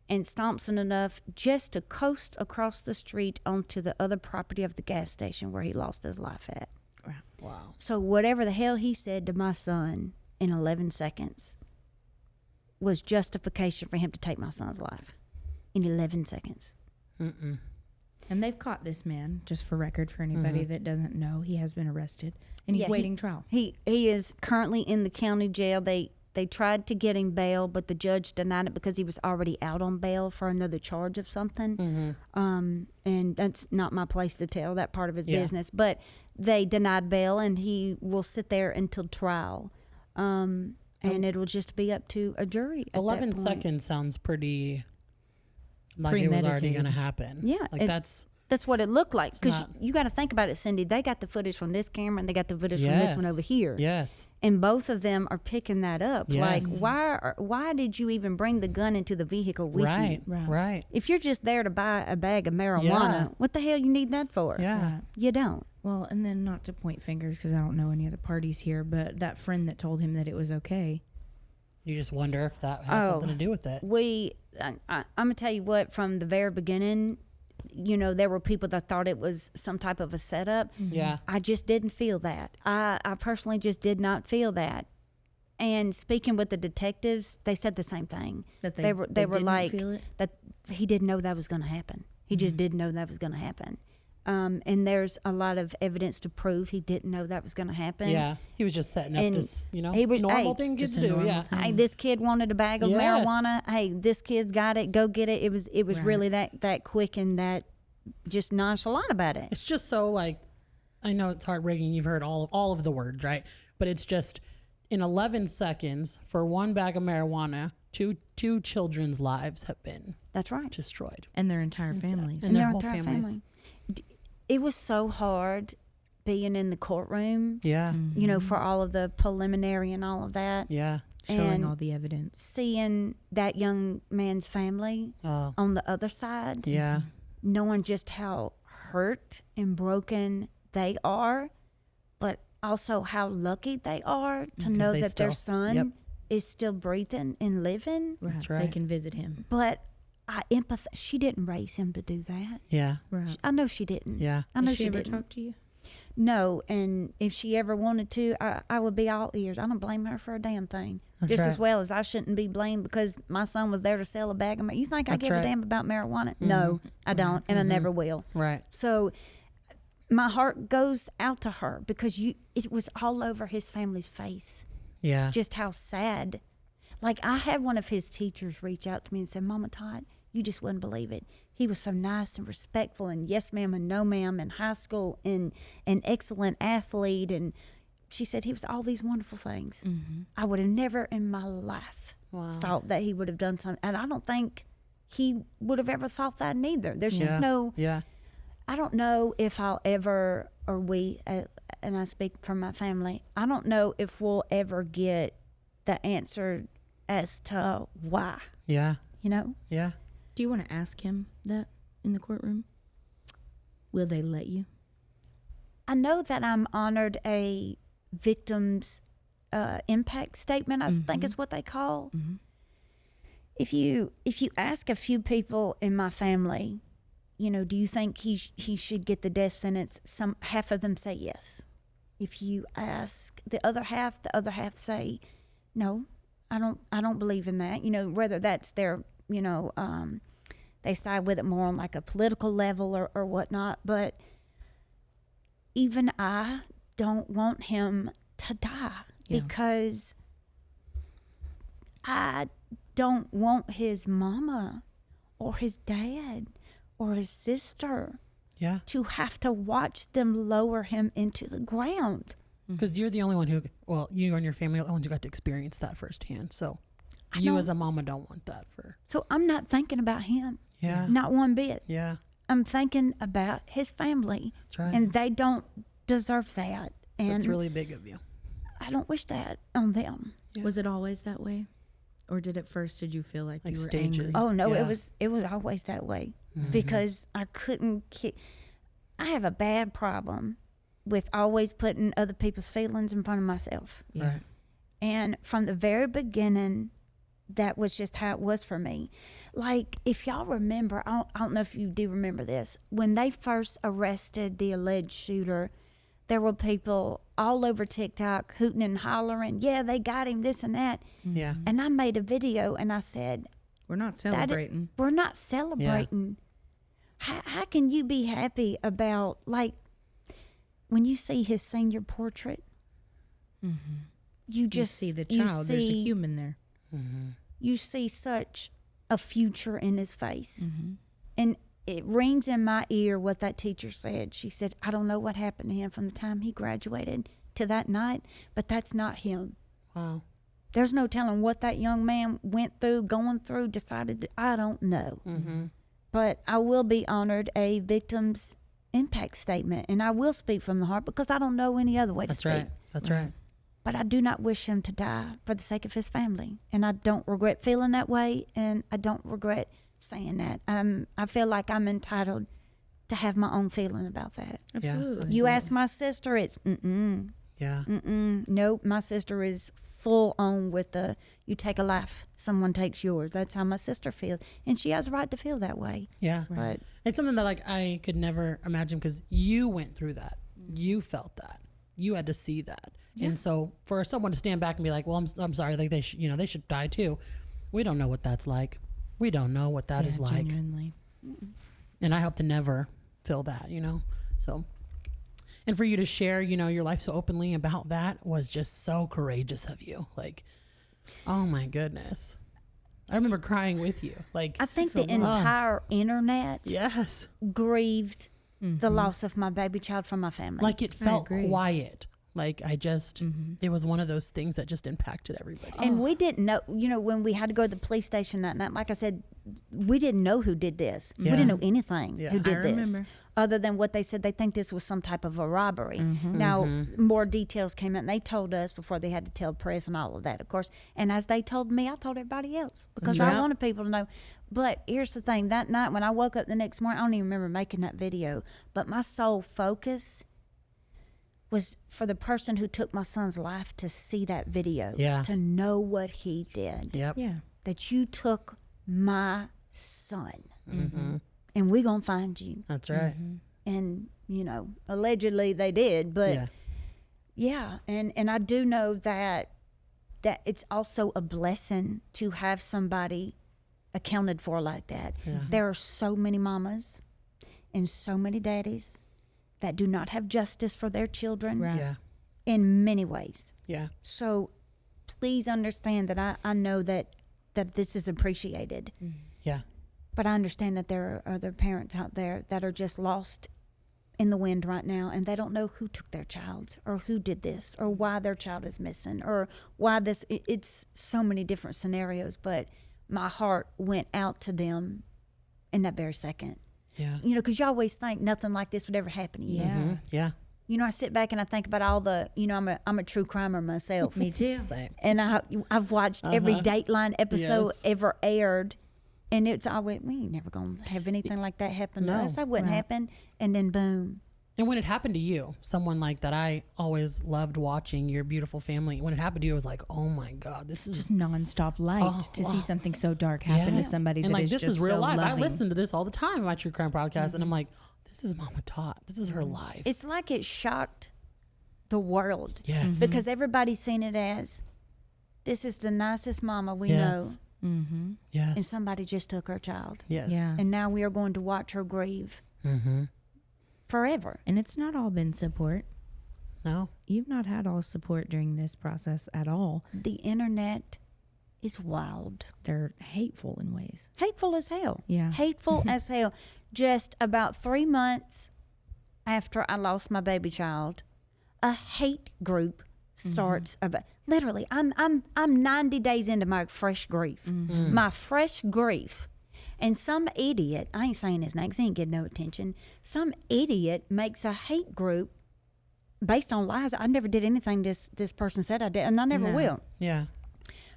and stomps it enough just to coast across the street onto the other property of the gas station where he lost his life at. Wow. So whatever the hell he said to my son in 11 seconds was justification for him to take my son's life in 11 seconds. Mm-mm. And they've caught this man, just for record, for anybody that doesn't know. He has been arrested, and he's Yeah, waiting trial. He is currently in the county jail. They tried to get him bail, but the judge denied it because he was already out on bail for another charge of something. And that's not my place to tell that part of his business. But they denied bail, and he will sit there until trial. And it'll just be up to a jury. At 11 that point. seconds sounds pretty like it was already Premeditated. going to happen. Yeah, Like that's what it looked like. Because not- you got to think about it, Cyndi. They got the footage from this camera, and they got the footage from this one Yes. over here. Yes. And both of them are picking that up. Like, Yes. why did you even bring the gun into the vehicle with you? Right. If you're just there to buy a bag of marijuana, Yeah. what the hell you need that for? Yeah. Right. You don't. Well, and then not to point fingers because I don't know any other parties here, but that friend that told him that it was okay. You just wonder if that had Oh. something to do with it. I'm going to tell you what, from the very beginning, you know, there were people that thought it was some type of a setup. Yeah. I just didn't feel that. I personally just did not feel that. And speaking with the detectives, they said the same thing. That they were didn't like feel it? that he didn't know that was going to happen. He just didn't know that was going to happen. And there's a lot of evidence to prove he didn't know that was going to happen. Yeah. He was just setting up And this, he was- normal hey, thing just to a do. normal Yeah. thing. Hey, this kid wanted a bag of Yes. marijuana. Hey, this kid's got it. Go get it. It was Right. really that quick and that just nonchalant about it. It's just so like, I know it's heartbreaking. You've heard all of the words, right? But it's just in 11 seconds for one bag of marijuana, two children's lives have been That's right. destroyed. And their entire families. And their their whole entire families. family. It was so hard being in the courtroom, Yeah. you know, for all of the preliminary and all of that. Yeah. Showing and all the evidence. seeing that young man's family Oh. on the other side, Yeah. knowing just how hurt and broken they are, but also how lucky they are to know they that their still- son yep. is still breathing and living. Right. That's They right. can visit him. But I empathize. She didn't raise him to do that. Yeah. Right. I know she didn't. Yeah. I know Has she ever didn't. talked to you? No, and if she ever wanted to, I would be all ears. I don't blame her for a damn thing. That's Just right. as well as I shouldn't be blamed because my son was there to sell a bag of marijuana. You think I That's give right. a damn about marijuana? No, I don't, and I never will. Right. So my heart goes out to her because it was all over his family's face. Yeah. Just how sad. Like, I had one of his teachers reach out to me and say, MamaTot, you just wouldn't believe it. He was so nice and respectful and yes ma'am and no ma'am in high school and an excellent athlete. And she said he was all these wonderful things. I would have never in my life Wow. thought that he would have done something. And I don't think he would have ever thought that neither. There's just Yeah. no, Yeah. I don't know if I'll ever, or we, and I speak from my family, I don't know if we'll ever get the answer as to why, Yeah. you know? Yeah. Do you want to ask him that in the courtroom? Will they let you? I know that I'm honored a victim's impact statement, I think is what they call. If you ask a few people in my family, you know, do you think he should get the death sentence? Half of them say yes. If you ask the other half say no. I don't believe in that. You know, whether that's their, you know, they side with it more on like a political level or whatnot. But even I don't want him to die because I don't want his mama or his dad or his sister to have to watch them lower him into the ground. Because you're the only one who, well, you and your family are the ones who got to experience that firsthand. So you as a mama don't want that for. So I'm not thinking about him. Yeah. Not one bit. Yeah. I'm thinking about his family. That's right. And they don't deserve that. And that's really big of you. I don't wish that on them. Yeah. Was it always that way? Or did you feel like you were stages? angry? Oh no, Yeah. it was always that way because I couldn't I have a bad problem with always putting other people's feelings in front of myself. Yeah. Right. And from the very beginning, that was just how it was for me. Like, if y'all remember, I don't know if you do remember this, when they first arrested the alleged shooter, there were people all over TikTok hooting and hollering, yeah, they got him, this and that. Yeah. And I made a video and I said, We're not celebrating. we're not celebrating. How can you be happy about, like, when you see his senior portrait, you just see the child. There's a human there. you see such a future in his face. And it rings in my ear what that teacher said. She said, I don't know what happened to him from the time he graduated to that night, but that's not him. Wow. There's no telling what that young man went through, going through, decided. I don't know. But I will be honored a victim's impact statement, and I will speak from the heart because I don't know any other way to speak. Right. That's right. But I do not wish him to die for the sake of his family. And I don't regret feeling that way, and I don't regret saying that. I feel like I'm entitled to have my own feeling about that. Absolutely. You ask my sister, it's Yeah. nope. My sister is full on with the, you take a life, someone takes yours. That's how my sister feels. And she has a right to feel that way. Yeah. But It's something that like I could never imagine because you went through that. You felt that. You had to see that. And so for someone to stand back and be like, well, I'm sorry, like they should die too. We don't know what that's like. We don't know what that is like. Genuinely. And I hope to never feel that, So, and for you to share, your life so openly about that was just so courageous of you. Like, oh my goodness. I remember crying with you. Like, I think the entire internet yes. grieved the loss of my baby child from my family. Like it felt agree. quiet. Like I just, it was one of those things that just impacted everybody. And we didn't know, when we had to go to the police station that night, like I said, we didn't know who did this. Yeah. We didn't know anything Yeah. who did I this. remember. Other than what they said, they think this was some type of a robbery. Now, more details came out, and they told us before they had to tell press and all of that, of course. And as they told me, I told everybody else because I Yep. wanted people to know. But here's the thing. That night when I woke up the next morning, I don't even remember making that video, but my sole focus was for the person who took my son's life to see that video, Yeah. to know what he did, Yep. Yeah. that you took my son, and we gonna find you. That's right. And allegedly they did, but Yeah. and I do know that it's also a blessing to have somebody accounted for like that. Yeah. There are so many mamas and so many daddies that do not have justice for their children Right. Yeah. in many ways. Yeah. So please understand that I know that this is appreciated. Yeah. But I understand that there are other parents out there that are just lost in the wind right now, and they don't know who took their child or who did this or why their child is missing or why this. It's so many different scenarios, but my heart went out to them in that very second. Yeah. Because you always think nothing like this would ever happen to you. Yeah. Yeah. I sit back and I think about all the, I'm a true crimer myself. Me too. Same. And I've watched every Dateline episode Yes. ever aired, and it's always, we ain't never gonna have anything like that happen to No. us. That wouldn't happen, and then boom. And when it happened to you, someone like that, I always loved watching your beautiful family. When it happened to you, I was like, oh my God, this is Just nonstop light Oh, to see something so dark happen to Yes. somebody and that like is this just is real so life. loving. I listen to this all the time in my true crime podcast, and I'm like, this is MamaTot. This is her life. It's like it shocked the world. Yes. Because everybody's seen it as, this is the nicest mama we Yes. know, Mm-hmm. Yes. and somebody just took her child. Yes. Yeah. And now we are going to watch her grieve. Mm-hmm. forever. And it's not all been support. No. You've not had all support during this process at all. The internet is wild. They're hateful in ways. Hateful as hell. Yeah. Hateful as hell. Just about 3 months after I lost my baby child, a hate group starts about literally I'm 90 days into my fresh grief. My fresh grief. And some idiot, I ain't saying his name 'cause he ain't getting no attention. Some idiot makes a hate group based on lies. I never did anything this person said I did, and I never will. Yeah.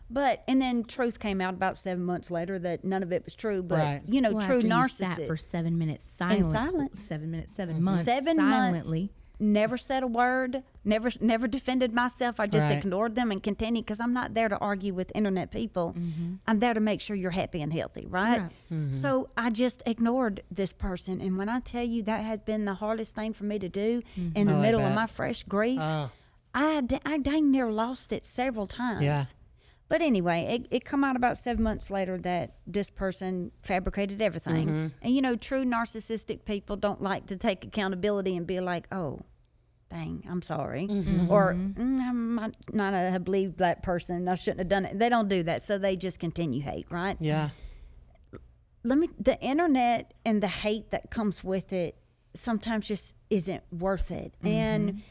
But and then truth came out about 7 months later that none of it was true. But Right. you know, Well, true after you narcissist. sat for 7 minutes In silent. silence. 7 minutes, 7 months. 7 silently. months. Never said a word. Never defended myself. I just Right. ignored them and continued because I'm not there to argue with internet people. I'm there to make sure you're happy and healthy, right? So I just ignored this person, and when I tell you that has been the hardest thing for me to do in the Oh, I middle of bet. my fresh grief, Oh. I dang near lost it several times. Yeah. But anyway, it come out about 7 months later that this person fabricated everything. And you know, true narcissistic people don't like to take accountability and be like, oh, dang, I'm sorry. Or I might not have believed that person. I shouldn't have done it. They don't do that. So they just continue hate, right? Yeah. The internet and the hate that comes with it sometimes just isn't worth it. And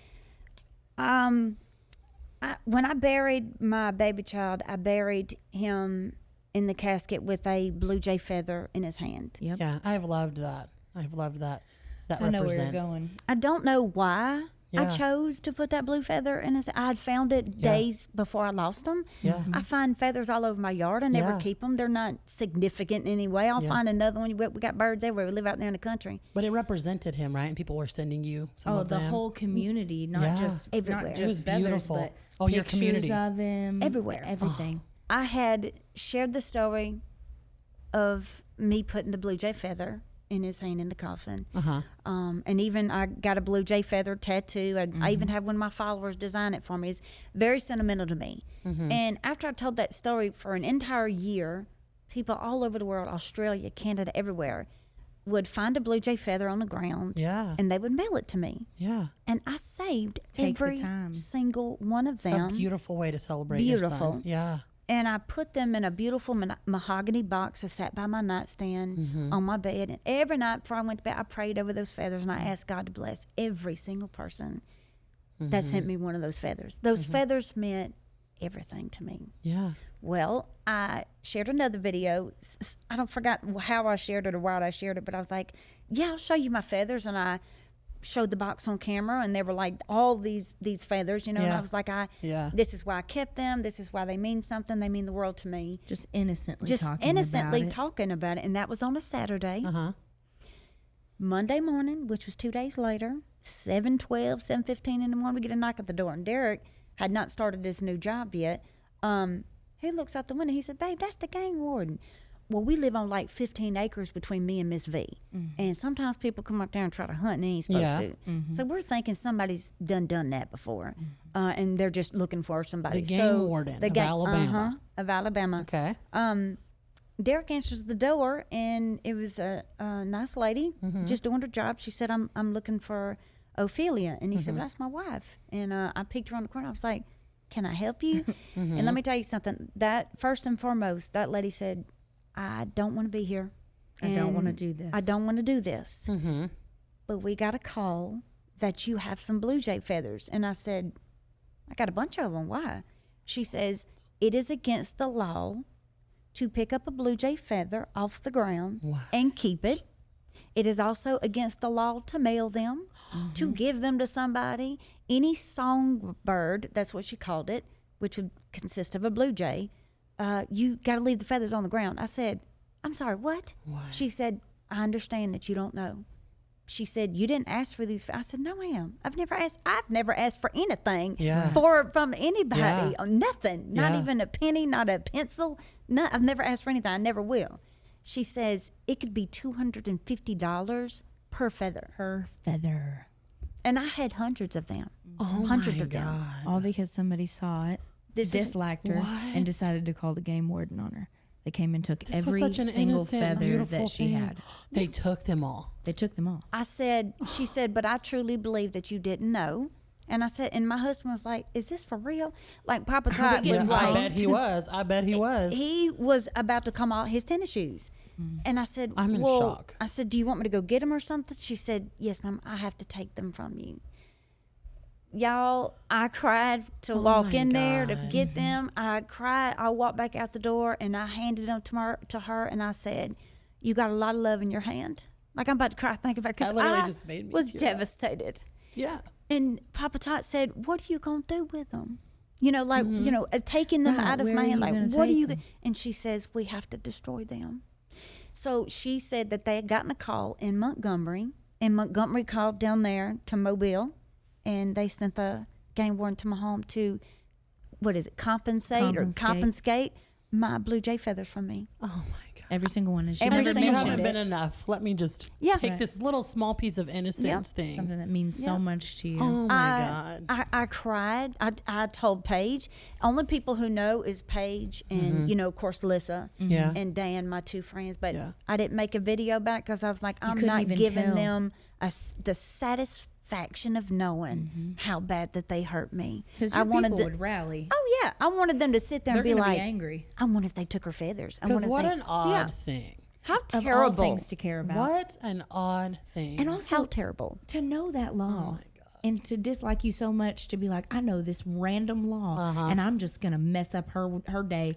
when I buried my baby child, I buried him in the casket with a blue jay feather in his hand. Yep. Yeah. I've loved that. I've loved that. That I know where represents. you're going. I don't know why I Yeah. chose to put that blue feather in his. I had found it days before I lost him. Yeah. I find feathers all over my yard. I never Yeah. keep them. They're not significant in any way. I'll Yeah. find another one. We got birds everywhere. We live out there in the country. But it represented him, right? And people were sending you some Oh, of the them. whole community, not Yeah. just Everywhere. not It just was feathers, beautiful. but Oh, your pictures community. of him, Everywhere. everything. I had shared the story of me putting the blue jay feather in his hand in the coffin. And even I got a blue jay feather tattoo. I even had one of my followers design it for me. It's very sentimental to me. And after I told that story for an entire year, people all over the world, Australia, Canada, everywhere, would find a blue jay feather on the ground. Yeah. And they would mail it to me. Yeah. And I saved Take the every time. single one of A them. beautiful way to celebrate your Beautiful. son. Yeah. And I put them in a beautiful mahogany box. I sat by my nightstand on my bed. And every night before I went to bed, I prayed over those feathers and I asked God to bless every single person that sent me one of those feathers. Those feathers meant everything to me. Yeah. Well, I shared another video. I don't forgot how I shared it or why I shared it, but I was like, yeah, I'll show you my feathers. And I showed the box on camera and they were like all these feathers, you know, and Yeah. I was like, Yeah. this is why I kept them. This is why they mean something. They mean the world to me. Just innocently Just talking innocently about it. talking about it. And that was on a Saturday. Uh-huh. Monday morning, which was 2 days later, 7:12, 7:15 in the morning, we get a knock at the door. And Derek had not started his new job yet. He looks out the window. He said, babe, that's the game warden. Well, we live on like 15 acres between me and Miss V. And sometimes people come up there and try to hunt and they ain't supposed Yeah. to. So we're thinking somebody's done that before. And they're just looking for somebody. The game so warden of ga- Alabama. of Alabama. Okay. Derek answers the door, and it was a nice lady just doing her job. She said, I'm looking for Ophelia. And he said, well, that's my wife. And I peeked around the corner. I was like, can I help you? And let me tell you something. That first and foremost, that lady said, I don't want to be here. I don't want to and do this. I don't want to do this. But we got a call that you have some blue jay feathers. And I said, I got a bunch of them. Why? She says, it is against the law to pick up a blue jay feather off the ground and keep it. It is also against the law to mail them, to give them to somebody. Any songbird, that's what she called it, which would consist of a blue jay, you got to leave the feathers on the ground. I said, I'm sorry, what? She said, I understand that you don't know. She said, you didn't ask for these. I said, no, ma'am. I've never asked for anything from anybody. Nothing. Not even a penny, not a pencil. No, I've never asked for anything. I never will. She says, it could be $250 per feather. Per feather. And I had hundreds of them. Oh hundreds my of them. God. All because somebody saw it, This is disliked her, and decided to call the game warden on her. They came and took This was every such an single innocent, feather beautiful that she thing. had. They took them all. They took them all. She said, but I truly believe that you didn't know. And I said, and my husband was like, is this for real? Like Papa Tot was Yeah, like, I bet he was. I bet he was. he was about to come out his tennis shoes. And I said, I'm in well, shock. I said, do you want me to go get them or something? She said, yes, Mom, I have to take them from you. Y'all, I cried to walk in there to get them. I cried. I walked back out the door and I handed them to her and I said, you got a lot of love in your hand. Like I'm about to cry thinking about it because That literally I just made me was tear up. devastated. Yeah. And Papa Tot said, what are you going to do with them? You know, like, you know, taking them Right, out of where my are hand, you like, gonna what are take you them? And she says, we have to destroy them. So she said that they had gotten a call in Montgomery, and Montgomery called down there to Mobile, and they sent the game warden to my home to, compensate my blue jay feathers from me. Oh my God. Every single one. And she Every never single You one. mentioned haven't it. been enough. Let me just Yeah. take Right. this little small piece of innocence thing. Something that means so much to you. Oh my God. I cried. I told Paige. Only people who know is Paige and, you know, of course, Lissa Yeah. and Dan, my two friends. But Yeah. I didn't make a video about it because I was like, I'm couldn't not even giving tell. them the satisfaction of knowing how bad that they hurt me. Because I your wanted people the- would rally. Oh, yeah. I wanted them to sit there They're and be going to like, be angry. I wonder if they took her feathers. I Because wonder if what they- an odd Yeah. thing. How Of terrible. all things to care about. What an odd thing. And also How terrible. to know that law. Oh my God. And to dislike you so much to be like, I know this random law and I'm just going to mess up her day.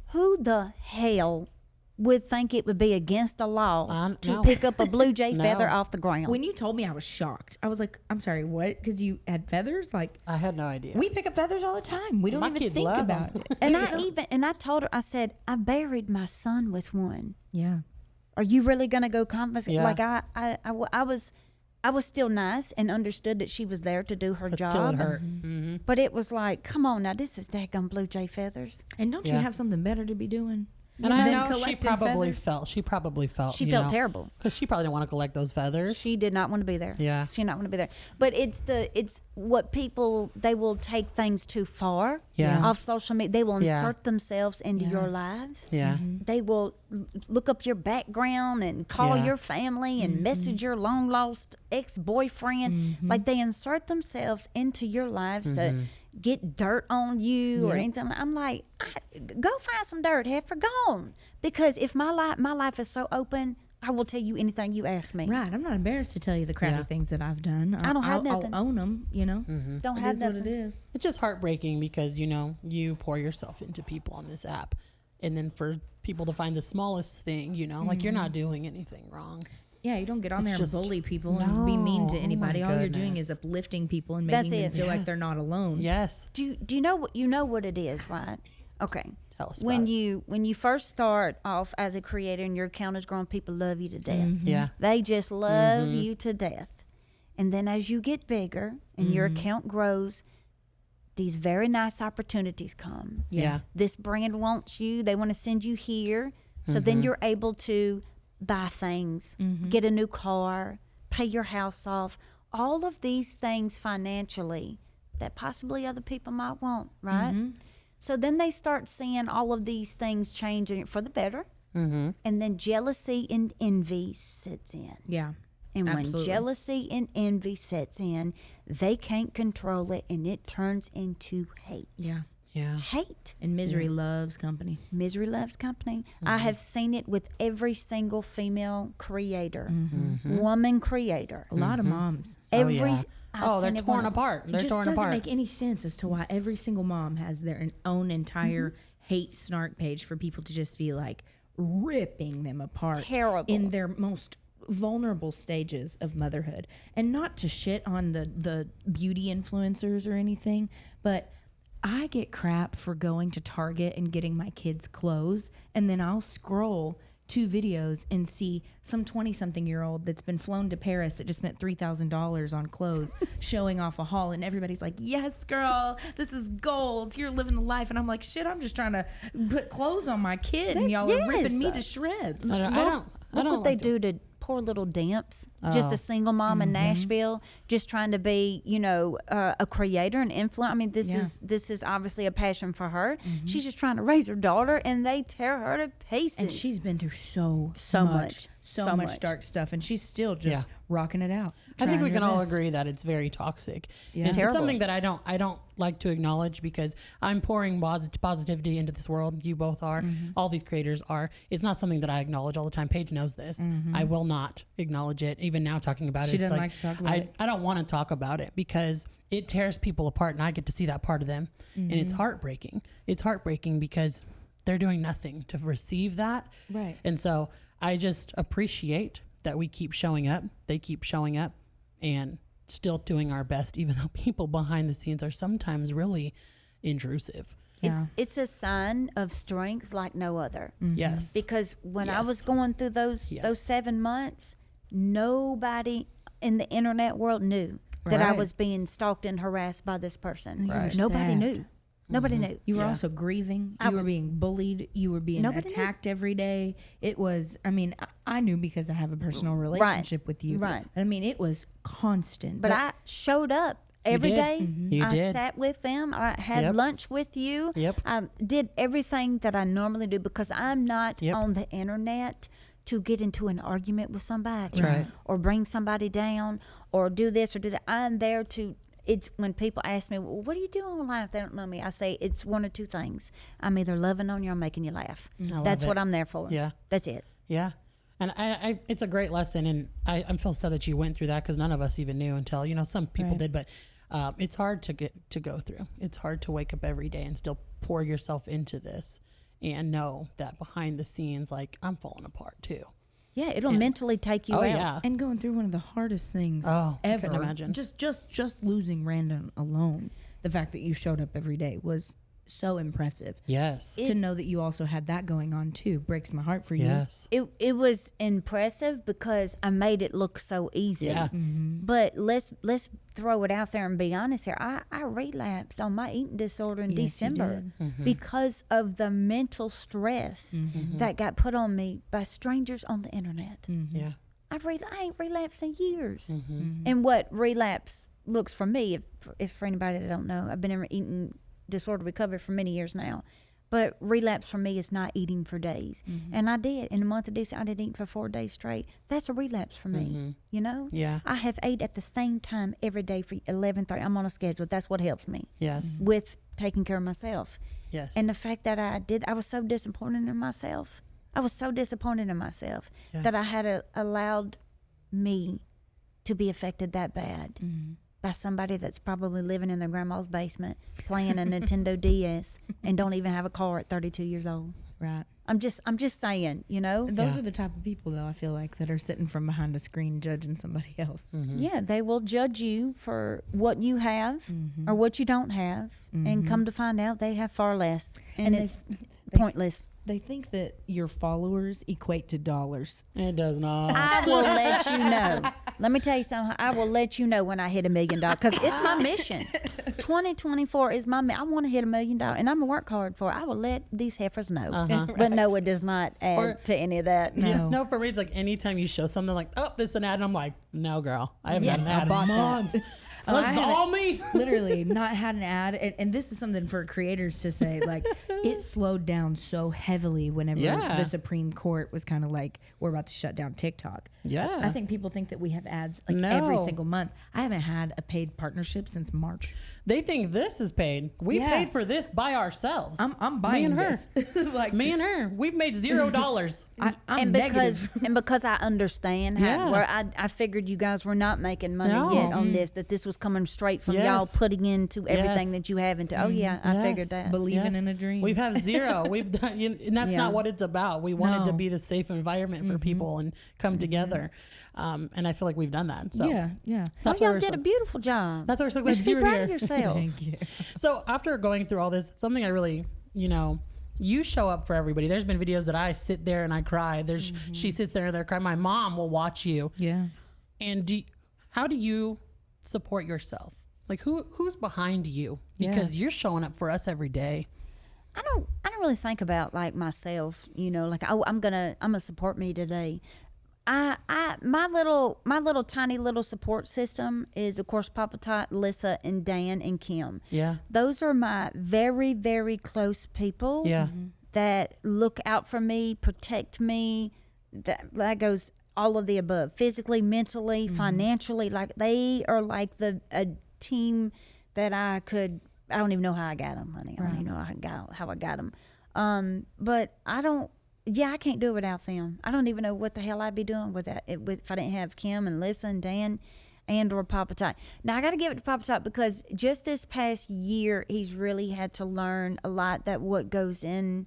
Who the hell would think it would be against the law to no. pick up a blue jay No. feather off the ground? When you told me, I was shocked. I was like, I'm sorry, what? Because you had feathers? Like, I had no idea. we pick up feathers all the time. We don't My even kids think love about them. it. And I told her, I said, I buried my son with one. Yeah. Are you really going to go confiscate? Yeah. Like I was still nice and understood that she was there to do her But job. still it hurt. But it was like, come on now, this is daggum blue jay feathers. And don't you Yeah. have something better to be doing? And I than know she collecting probably feathers? felt. She probably felt. She felt terrible. Because she probably didn't want to collect those feathers. She did not want to be there. Yeah. She did not want to be there. But it's what people, they will take things too far Yeah. off social media. They will Yeah. insert themselves into Yeah. your lives. yeah. They will look up your background and call Yeah. your family and message your long lost ex-boyfriend. Like they insert themselves into your lives to get dirt on you or Yep. anything. I'm like, go find some dirt, heifer, go on. Because if my life is so open, I will tell you anything you ask me. Right. I'm not embarrassed to tell you the crappy Yeah. things that I've done. I don't have nothing. I'll own them, you know? Don't It have is nothing. what it is. It's just heartbreaking because, you know, you pour yourself into people on this app. And then for people to find the smallest thing, you know, like you're not doing anything wrong. Yeah, you don't get on It's there just- and bully people and be mean to No. Oh anybody. my All you're doing is goodness. uplifting people and That's making them it. feel like they're Yes. not alone. Yes. Do you know what it is, right? Okay. Tell us When about it. you first start off as a creator and your account is growing, people love you to death. Yeah. They just love you to death. And then as you get bigger and your account grows, these very nice opportunities come. Yeah. This brand wants you. They want to send you here. So then you're able to buy things, get a new car, pay your house off. All of these things financially that possibly other people might want, right? So then they start seeing all of these things changing for the better. And then jealousy and envy sets in. Yeah. And Absolutely. when jealousy and envy sets in, they can't control it and it turns into hate. Yeah. Yeah. Hate. And misery loves company. Misery loves company. I have seen it with every single female creator, woman creator. A lot of moms. Every yeah. I've They're seen it torn one- apart. It They're just torn doesn't apart. make any sense as to why every single mom has their own entire hate snark page for people to just be like ripping them apart. Terrible. In their most vulnerable stages of motherhood. And not to shit on the beauty influencers or anything, but I get crap for going to Target and getting my kids clothes, and then I'll scroll 2 videos and see some 20-something-year-old that's been flown to Paris that just spent $3,000 on clothes showing off a haul, and everybody's like, yes, girl, this is gold. You're living the life. And I'm like, shit, I'm just trying to put clothes on my kid, and y'all are ripping me to shreds. I don't Look what they like do to poor little dimps, just a single mom in Nashville, just trying to be, you know, a creator and influence. I mean, this is obviously a passion for her. She's just trying to raise her daughter, and they tear her to pieces. And she's been through so much dark stuff, and she's still just rocking it out. I think we trying can her all best. agree that it's very toxic. Yeah. It's Terrible. something that I don't like to acknowledge because I'm pouring positivity into this world. You both are. All these creators are. It's not something that I acknowledge all the time. Paige knows this. I will not acknowledge it. Even now talking about it, She it's doesn't like, like to talk about it. I don't want to talk about it because it tears people apart, and I get to see that part of them, and it's heartbreaking. It's heartbreaking because they're doing nothing to receive that. Right. And so I just appreciate that we keep showing up. They keep showing up and still doing our best, even though people behind the scenes are sometimes really intrusive. Yeah. It's a sign of strength like no other. Yes. Because when I was Yes. going through those 7 months, nobody in the internet world knew that I Right. was being stalked and harassed by this person. You were Nobody sad. knew. Nobody knew. You were Yeah. also grieving. I You were was- being bullied. You were being Nobody knew. attacked every day. It was, I mean, I knew because I have a personal relationship with you. Right. I mean, it was constant. But I showed up every did. day. You I did. sat with them. I had Yep. lunch with you. Yep. I did everything that I normally do because I'm not Yep. on the internet to get into an argument with somebody That's right. or bring somebody down or do this or do that. I'm there to. It's when people ask me, well, what do you do online if they don't know me? I say it's one of two things. I'm either loving on you or making you laugh. love That's it. what I'm there for. Yeah. That's it. Yeah. And I it's a great lesson. And I feel sad that you went through that because none of us even knew until, some people Right. did. But it's hard to go through. It's hard to wake up every day and still pour yourself into this and know that behind the scenes, like, I'm falling apart too. Yeah, it'll mentally take you Oh, out. yeah. and going through one of the hardest things Oh, I ever. couldn't imagine. Just losing Randon alone. The fact that you showed up every day was so impressive. Yes. To know that you also had that going on too breaks my heart for you. Yes. It was impressive because I made it look so easy. Yeah. But let's throw it out there and be honest here. I relapsed on my eating disorder in Yes, you December did. because of the mental stress that got put on me by strangers on the internet. Yeah. I ain't relapsed in years. And what relapse looks for me, if for anybody that don't know, I've been in eating disorder recovery for many years now. But relapse for me is not eating for days. And I did. In the month of December, I didn't eat for 4 days straight. That's a relapse for me, Yeah. I have ate at the same time every day for 11:30. I'm on a schedule. That's what helps me Yes. with taking care of myself. Yes. And the fact that I was so disappointed in myself. I was so disappointed in myself Yeah. that I had allowed me to be affected that bad by somebody that's probably living in their grandma's basement playing a Nintendo DS and don't even have a car at 32 years old. Right. I'm just saying, Those Yeah. are the type of people, though, I feel like, that are sitting from behind a screen judging somebody else. Yeah, they will judge you for what you have or what you don't have, and come to find out they have far less, and And it's pointless. They think that your followers equate to dollars. It does not. I will let you know. Let me tell you something. I will let you know when I hit $1 million because it's my mission. 2024 is my. I want to hit $1 million, and I'm gonna work hard for it. I will let these heifers know. But no, it does not add to any of that. No. No, for me, it's like anytime you show something like, oh, this is an ad, and I'm like, no, girl, I haven't Yeah. had an ad in months. Oh, I That's haven't- all me. Literally not had an ad. And this is something for creators to say, like, it slowed down so heavily whenever Yeah. the Supreme Court was kind of like, we're about to shut down TikTok. Yeah. I think people think that we have ads like No. every single month. I haven't had a paid partnership since March. They think this is paid. We Yeah. paid for this by ourselves. I'm buying me and her. this. Like, Me and her. We've made $0. I'm and negative. because I understand how Yeah. where I figured you guys were not making money No. yet on this, that this was coming straight from y'all Yes. putting into everything Yes. that you have into. Oh yeah, I Yes. figured that. Believing Yes. in a dream. We've had zero. We've done, and that's Yeah. not what it's about. We wanted to No. be the safe environment for people and come together. And I feel like we've done that. So yeah. that's oh, why y'all we're did so, a beautiful job. that's why we're so You glad should be you were proud here. of yourself. Thank you. So after going through all this, something I really, you show up for everybody. There's been videos that I sit there and I cry. She sits there and they cry. My mom will watch you. Yeah. And how do you support yourself? Like who's behind you? Because you're showing up for us every day. I don't really think about like myself, like I'm gonna support me today. My little tiny little support system is, of course, MamaTot, Lissa, and Dan and Kim. Yeah. Those are my very, very close people. Yeah. That look out for me, protect me. That goes all of the above, physically, mentally, financially. Like, they are like a team that I don't even know how I got them, honey. I don't even know how I got them. But I can't do it without them. I don't even know what the hell I'd be doing if I didn't have Kim and Lissa and Dan and or MamaTot. Now, I got to give it to MamaTot because just this past year, he's really had to learn a lot that what goes into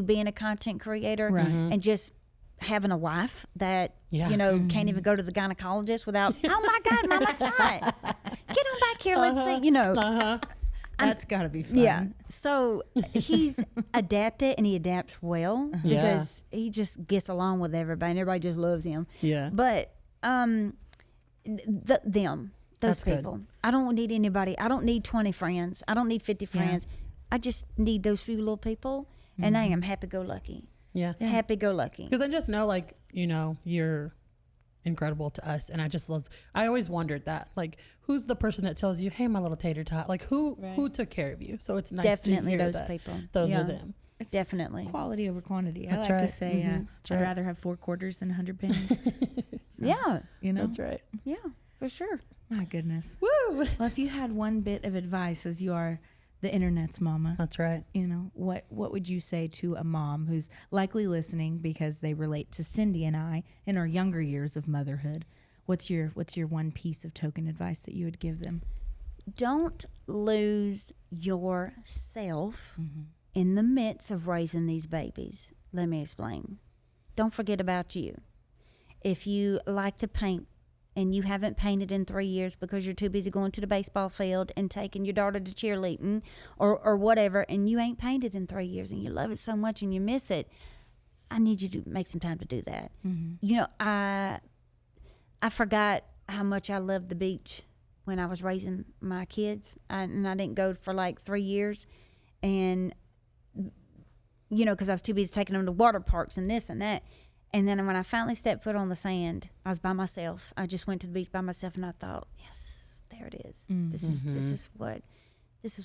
being a content creator and just having a wife that, can't even go to the gynecologist without, oh my God, MamaTot, get on back here. Let's see, That's got to be fun. Yeah. So he's adapted and he adapts well because he just gets along with everybody and everybody just loves him. Yeah. But those That's people, good. I don't need anybody. I don't need 20 friends. I don't need 50 friends. I just need those few little people and I am happy-go-lucky. Yeah. Happy-go-lucky. Because I just know, you're incredible to us, and I always wondered that, who's the person that tells you, hey, my little tater tot, who took care of you? So it's nice Definitely to hear those that people. Those are them. It's Definitely. quality over quantity. That's I like right. to say I'd rather have 4 quarters than 100 pennies. Yeah. That's right. Yeah, for sure. My goodness. Woo! Well, if you had one bit of advice, as you are the internet's mama, That's right. what would you say to a mom who's likely listening because they relate to Cyndi and I in our younger years of motherhood? What's your one piece of token advice that you would give them? Don't lose yourself in the midst of raising these babies. Let me explain. Don't forget about you. If you like to paint and you haven't painted in 3 years because you're too busy going to the baseball field and taking your daughter to cheerleading or whatever, and you ain't painted in 3 years and you love it so much and you miss it, I need you to make some time to do that. I forgot how much I loved the beach when I was raising my kids, and I didn't go for 3 years, and because I was too busy taking them to water parks and this and that. And then when I finally stepped foot on the sand, I was by myself. I just went to the beach by myself, and I thought, yes, there it is. This is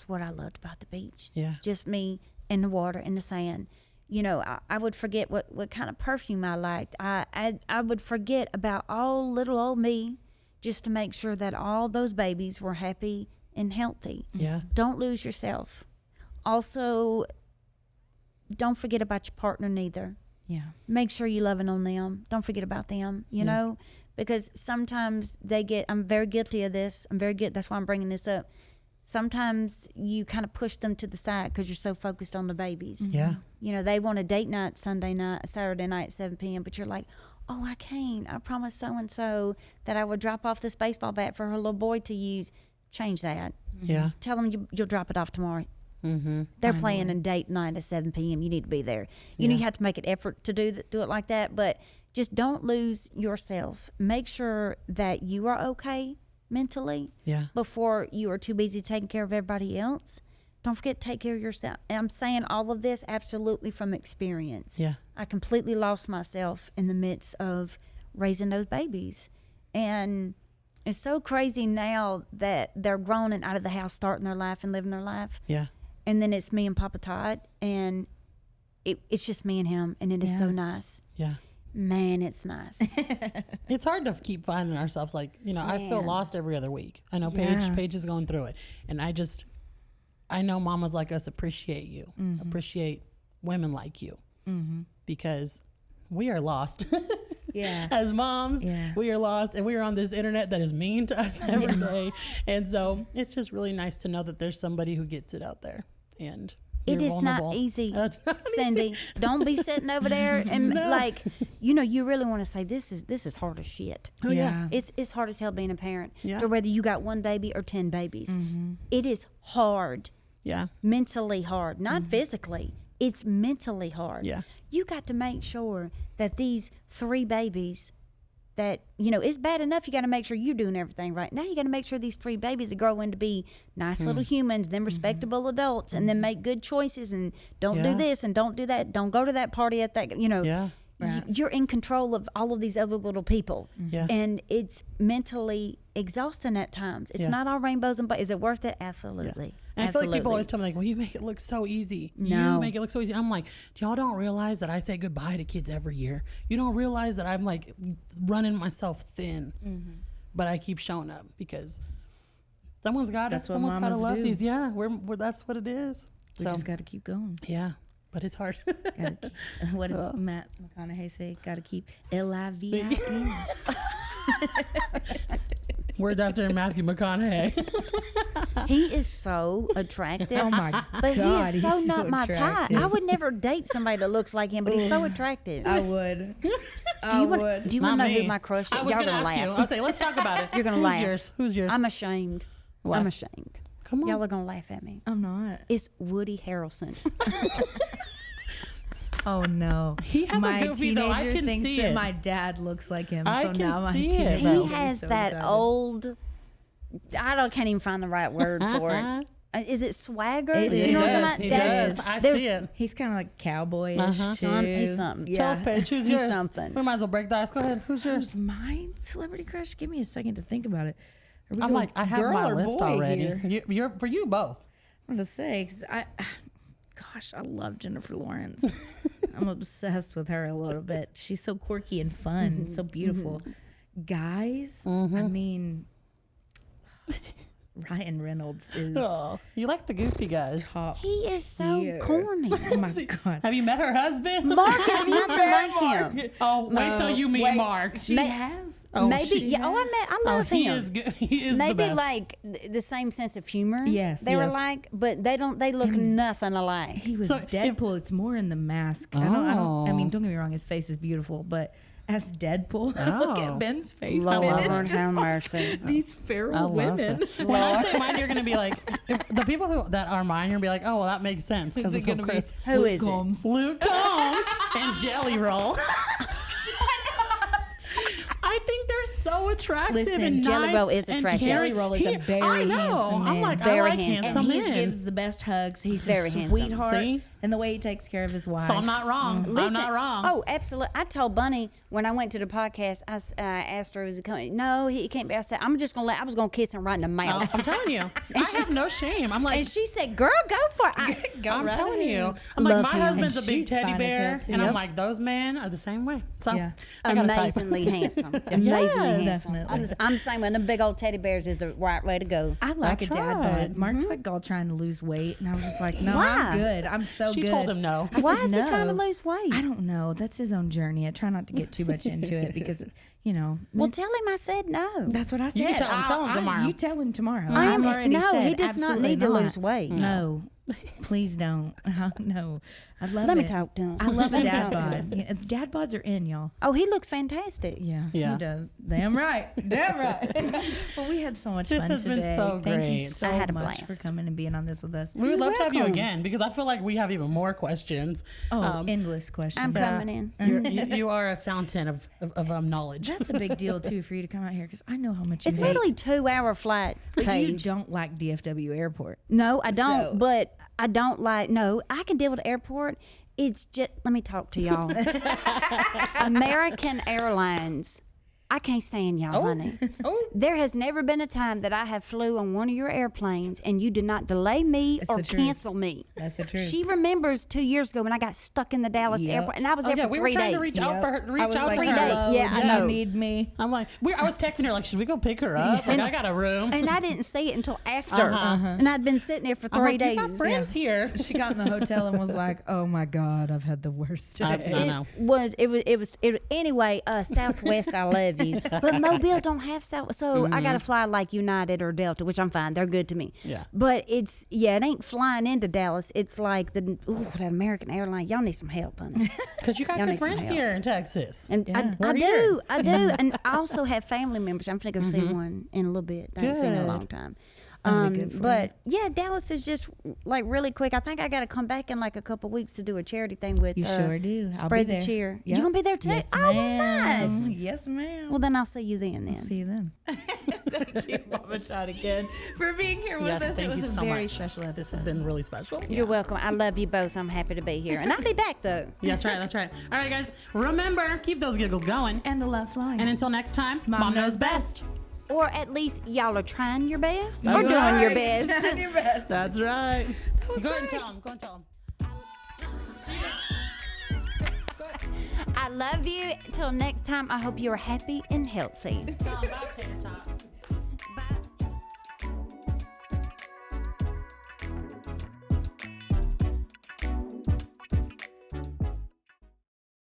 what I loved about the beach. Yeah. Just me and the water and the sand. I would forget what kind of perfume I liked. I would forget about all little old me just to make sure that all those babies were happy and healthy. Yeah. Don't lose yourself. Also, don't forget about your partner neither. Yeah. Make sure you're loving on them. Don't forget about them, you know, because sometimes I'm very guilty of this. That's why I'm bringing this up. Sometimes you kind of push them to the side because you're so focused on the babies. Yeah. They want a date night Saturday night at 7 p.m., but you're like, oh, I can't. I promised so-and-so that I would drop off this baseball bat for her little boy to use. Change that. Yeah. Tell them you'll drop it off tomorrow. They're playing a date night at 7 p.m. You need to be there. You have to make an effort to do it like that, but just don't lose yourself. Make sure that you are okay mentally before you are too busy taking care of everybody else. Don't forget to take care of yourself. And I'm saying all of this absolutely from experience. Yeah. I completely lost myself in the midst of raising those babies. And it's so crazy now that they're grown and out of the house, starting their life and living their life. Yeah. And then it's me and MamaTot, and it's just me and him, and it is so nice. Yeah. Man, it's nice. It's hard to keep finding ourselves I feel lost every other week. I know Paige is going through it. And I know mamas like us appreciate you, appreciate women like you, because we are lost. Yeah. As moms, we are lost, and we are on this internet that is mean to us every day. And so it's just really nice to know that there's somebody who gets it out there. And it is vulnerable. not easy, It's not Cyndi. easy. Don't be sitting over there and you really want to say this is hard as shit. Oh, yeah. It's hard as hell being a parent. Yeah. To whether you got 1 baby or 10 babies, it is hard. Yeah. Mentally hard, not physically. It's mentally hard. Yeah. You got to make sure that these 3 babies that, it's bad enough you got to make sure you're doing everything right. Now you got to make sure these 3 babies that grow into be nice little humans, then respectable adults, and then make good choices and don't do this and don't do that. Don't go to that party at that, Yeah. Right. you're in control of all of these other little people. Yeah. And it's mentally exhausting at times. It's Yeah. not all rainbows and is it worth it? Absolutely. And I feel like people Absolutely. always tell me, like, well, you make it look so easy. No. You make it look so easy. I'm like, y'all don't realize that I say goodbye to kids every year. You don't realize that I'm like running myself thin. But I keep showing up because someone's got to. That's what Someone's got to mamas love do. these. Yeah, we're that's what it is. We just got to keep going. Yeah, but it's hard. Gotta keep, what does Matt McConaughey say? Got to keep LIVIN. We're Dr. Matthew McConaughey. He is so attractive. Oh my But God, he is so he's not so my type. attractive. I would never date somebody that looks like him, but he's so attractive. I would. Do you want to Not know me. who my crush is? I was Y'all gonna gonna ask you. laugh. I'll say, let's talk about it. You're gonna Who's laugh. yours? Who's yours? I'm ashamed. Why? I'm ashamed. Come on. Y'all are gonna laugh at me. I'm not. It's Woody Harrelson. Oh no. He has a my goofy, though. I teenager can thinks see that it. my dad looks like him. I so can now my see it, teenager though. He is has so that excited. old. Can't even find the right word for it. Is it swagger? It Do you know what I'm is. talking It about? is. I there's- see it. He's kind of like cowboyish Uh-huh. too. He's something. Yeah. Tell us, Paige, who's He's yours? something. We might as well break the ice. Go ahead. Who's yours? Who's my celebrity crush? Give me a second to think about it. Are we I'm going like, I have girl my or list boy already. here? You're for you both. I'm gonna say because gosh, I love Jennifer Lawrence. I'm obsessed with her a little bit. She's so quirky and fun, so beautiful. Guys, I mean, Ryan Reynolds is Oh, you like the goofy guys. top. He is so tier. corny. Oh my god. Have you met her husband? Mark is nothing like him. Oh, wait till you meet Wait, Mark. She has. Oh, Maybe, she yeah. Oh, I love he him. is good. He is the Maybe best. like the same sense of humor. Yes, they were yes. like, but they don't. They look nothing alike. He was So Deadpool. It's more in the mask. I mean, don't get me wrong. His face is beautiful, but as Deadpool, look Oh. at Ben's face. Lord I mean, have it's just mercy. like these I feral love women. that. When I say mine, you're gonna be like, if the people that are mine, you're gonna be like, oh, well, that makes sense because it's with Chris. Who is it? Combs. Luke Combs and Jelly Roll. I think they're so attractive Listen, and Jelly nice Roll is and attractive. caring. Jelly Roll is a very I know. handsome I'm man. like, Very I like handsome. handsome And he men. gives the best hugs. He's Very a handsome. sweetheart. See? And the way he takes care of his wife. So I'm not wrong. I'm Listen, not wrong. Oh, absolutely. I told Bunny when I went to the podcast, I asked her, is he coming? No, he can't be. I said, I was going to kiss him right in the mouth. I'm telling you, I have no shame. I'm like, And she said, girl, go for it. I'm right telling you. ahead. I'm like, Love my him. husband's a And big she's teddy fine as bear, hell, too. and I'm Yep. like, those men are the same way. So Yeah. I got a type. Amazingly handsome. Amazingly handsome. Definitely. I'm saying when the big old teddy bears is the right way to go. I like That's a dad right. bod. Mark's like all trying to lose weight, and I was just like, no, Why? I'm good. I'm so She good. told him no. I Why said, is he trying to no. lose weight? I don't know. That's his own journey. I try not to get too much into it because, you know. Well, tell him I said no. That's what I said. You can tell him tomorrow. You tell him tomorrow. I am, I've already no, said he does not absolutely need to not. lose weight. No, please don't. No, I love Let it. me talk to him. I love a Let me dad talk to him. bod. Yeah, dad bods are in, y'all. Oh, he looks fantastic. Yeah, Yeah. he does. Damn right. Damn right. Well, we had so much This fun has been today. so Thank you great. so I had a much for blast. coming and being on this with us. We would love to have you welcome. again because I feel like we have even more questions. Oh, endless questions. I'm Yeah. coming in. You are a fountain of knowledge. That's a big deal too for you to come out here because I know how much you It's hate. literally 2-hour flight, But you Paige. don't like DFW Airport. No, I don't. So- But I don't like. No, I can deal with the airport. It's just. Let me talk to y'all. American Airlines. I can't stand y'all, honey. Oh, There has never been a time that I have flew on one of your airplanes and you did not delay me It's or the truth. cancel me. That's the truth. She remembers 2 years ago when I got stuck in the Dallas Yep. airport and I was there yeah, for we were 3 trying days. to reach out for her. I Reach was out like, to 3 her. days. hello, Yeah, I do know. you need me? I'm like, I was texting her like, should we go pick her up? Like, I got a room. And I didn't see it until after. Uh-huh. And I'd been sitting there for I'm 3 like, days. you got friends here. She got in the hotel and was like, "Oh my God, I've had the worst day." I know. Anyway, Southwest, I love you. But Mobile don't have South, so I got to fly like United or Delta, which I'm fine. They're good to me. Yeah. But it ain't flying into Dallas. It's like that American airline. Y'all need some help, honey. Because you got Y'all good need some friends help. here in Texas. And Yeah. I We're here. do. And I also have family members. I'm going to go see one in a little bit. I haven't seen in a Good. long time. good for But yeah, Dallas is just like really quick. I think I got to come back in like a couple weeks to do a charity thing with. You sure do. I'll Spread be the there. cheer. Yep. You gonna be there too? Yes, Oh, ma'am. nice. Yes, ma'am. Well, then I'll see you then. I'll see you then. Thank you, MamaTot, again for being here with Yes, us. It thank was you a so very much. special episode. This has been really special. You're welcome. I love you both. I'm happy to be here, and I'll be back though. That's right. That's right. All right, guys. Remember, keep those giggles going. And the love flowing. And until next time, Mom knows best. Or at least y'all are trying your best That's or doing your Right. best. Doing your best. That's right. was Go ahead and great. tell them. Go ahead and tell them. I love you. Till next time, I hope you're happy and healthy. Tell them about tater tots.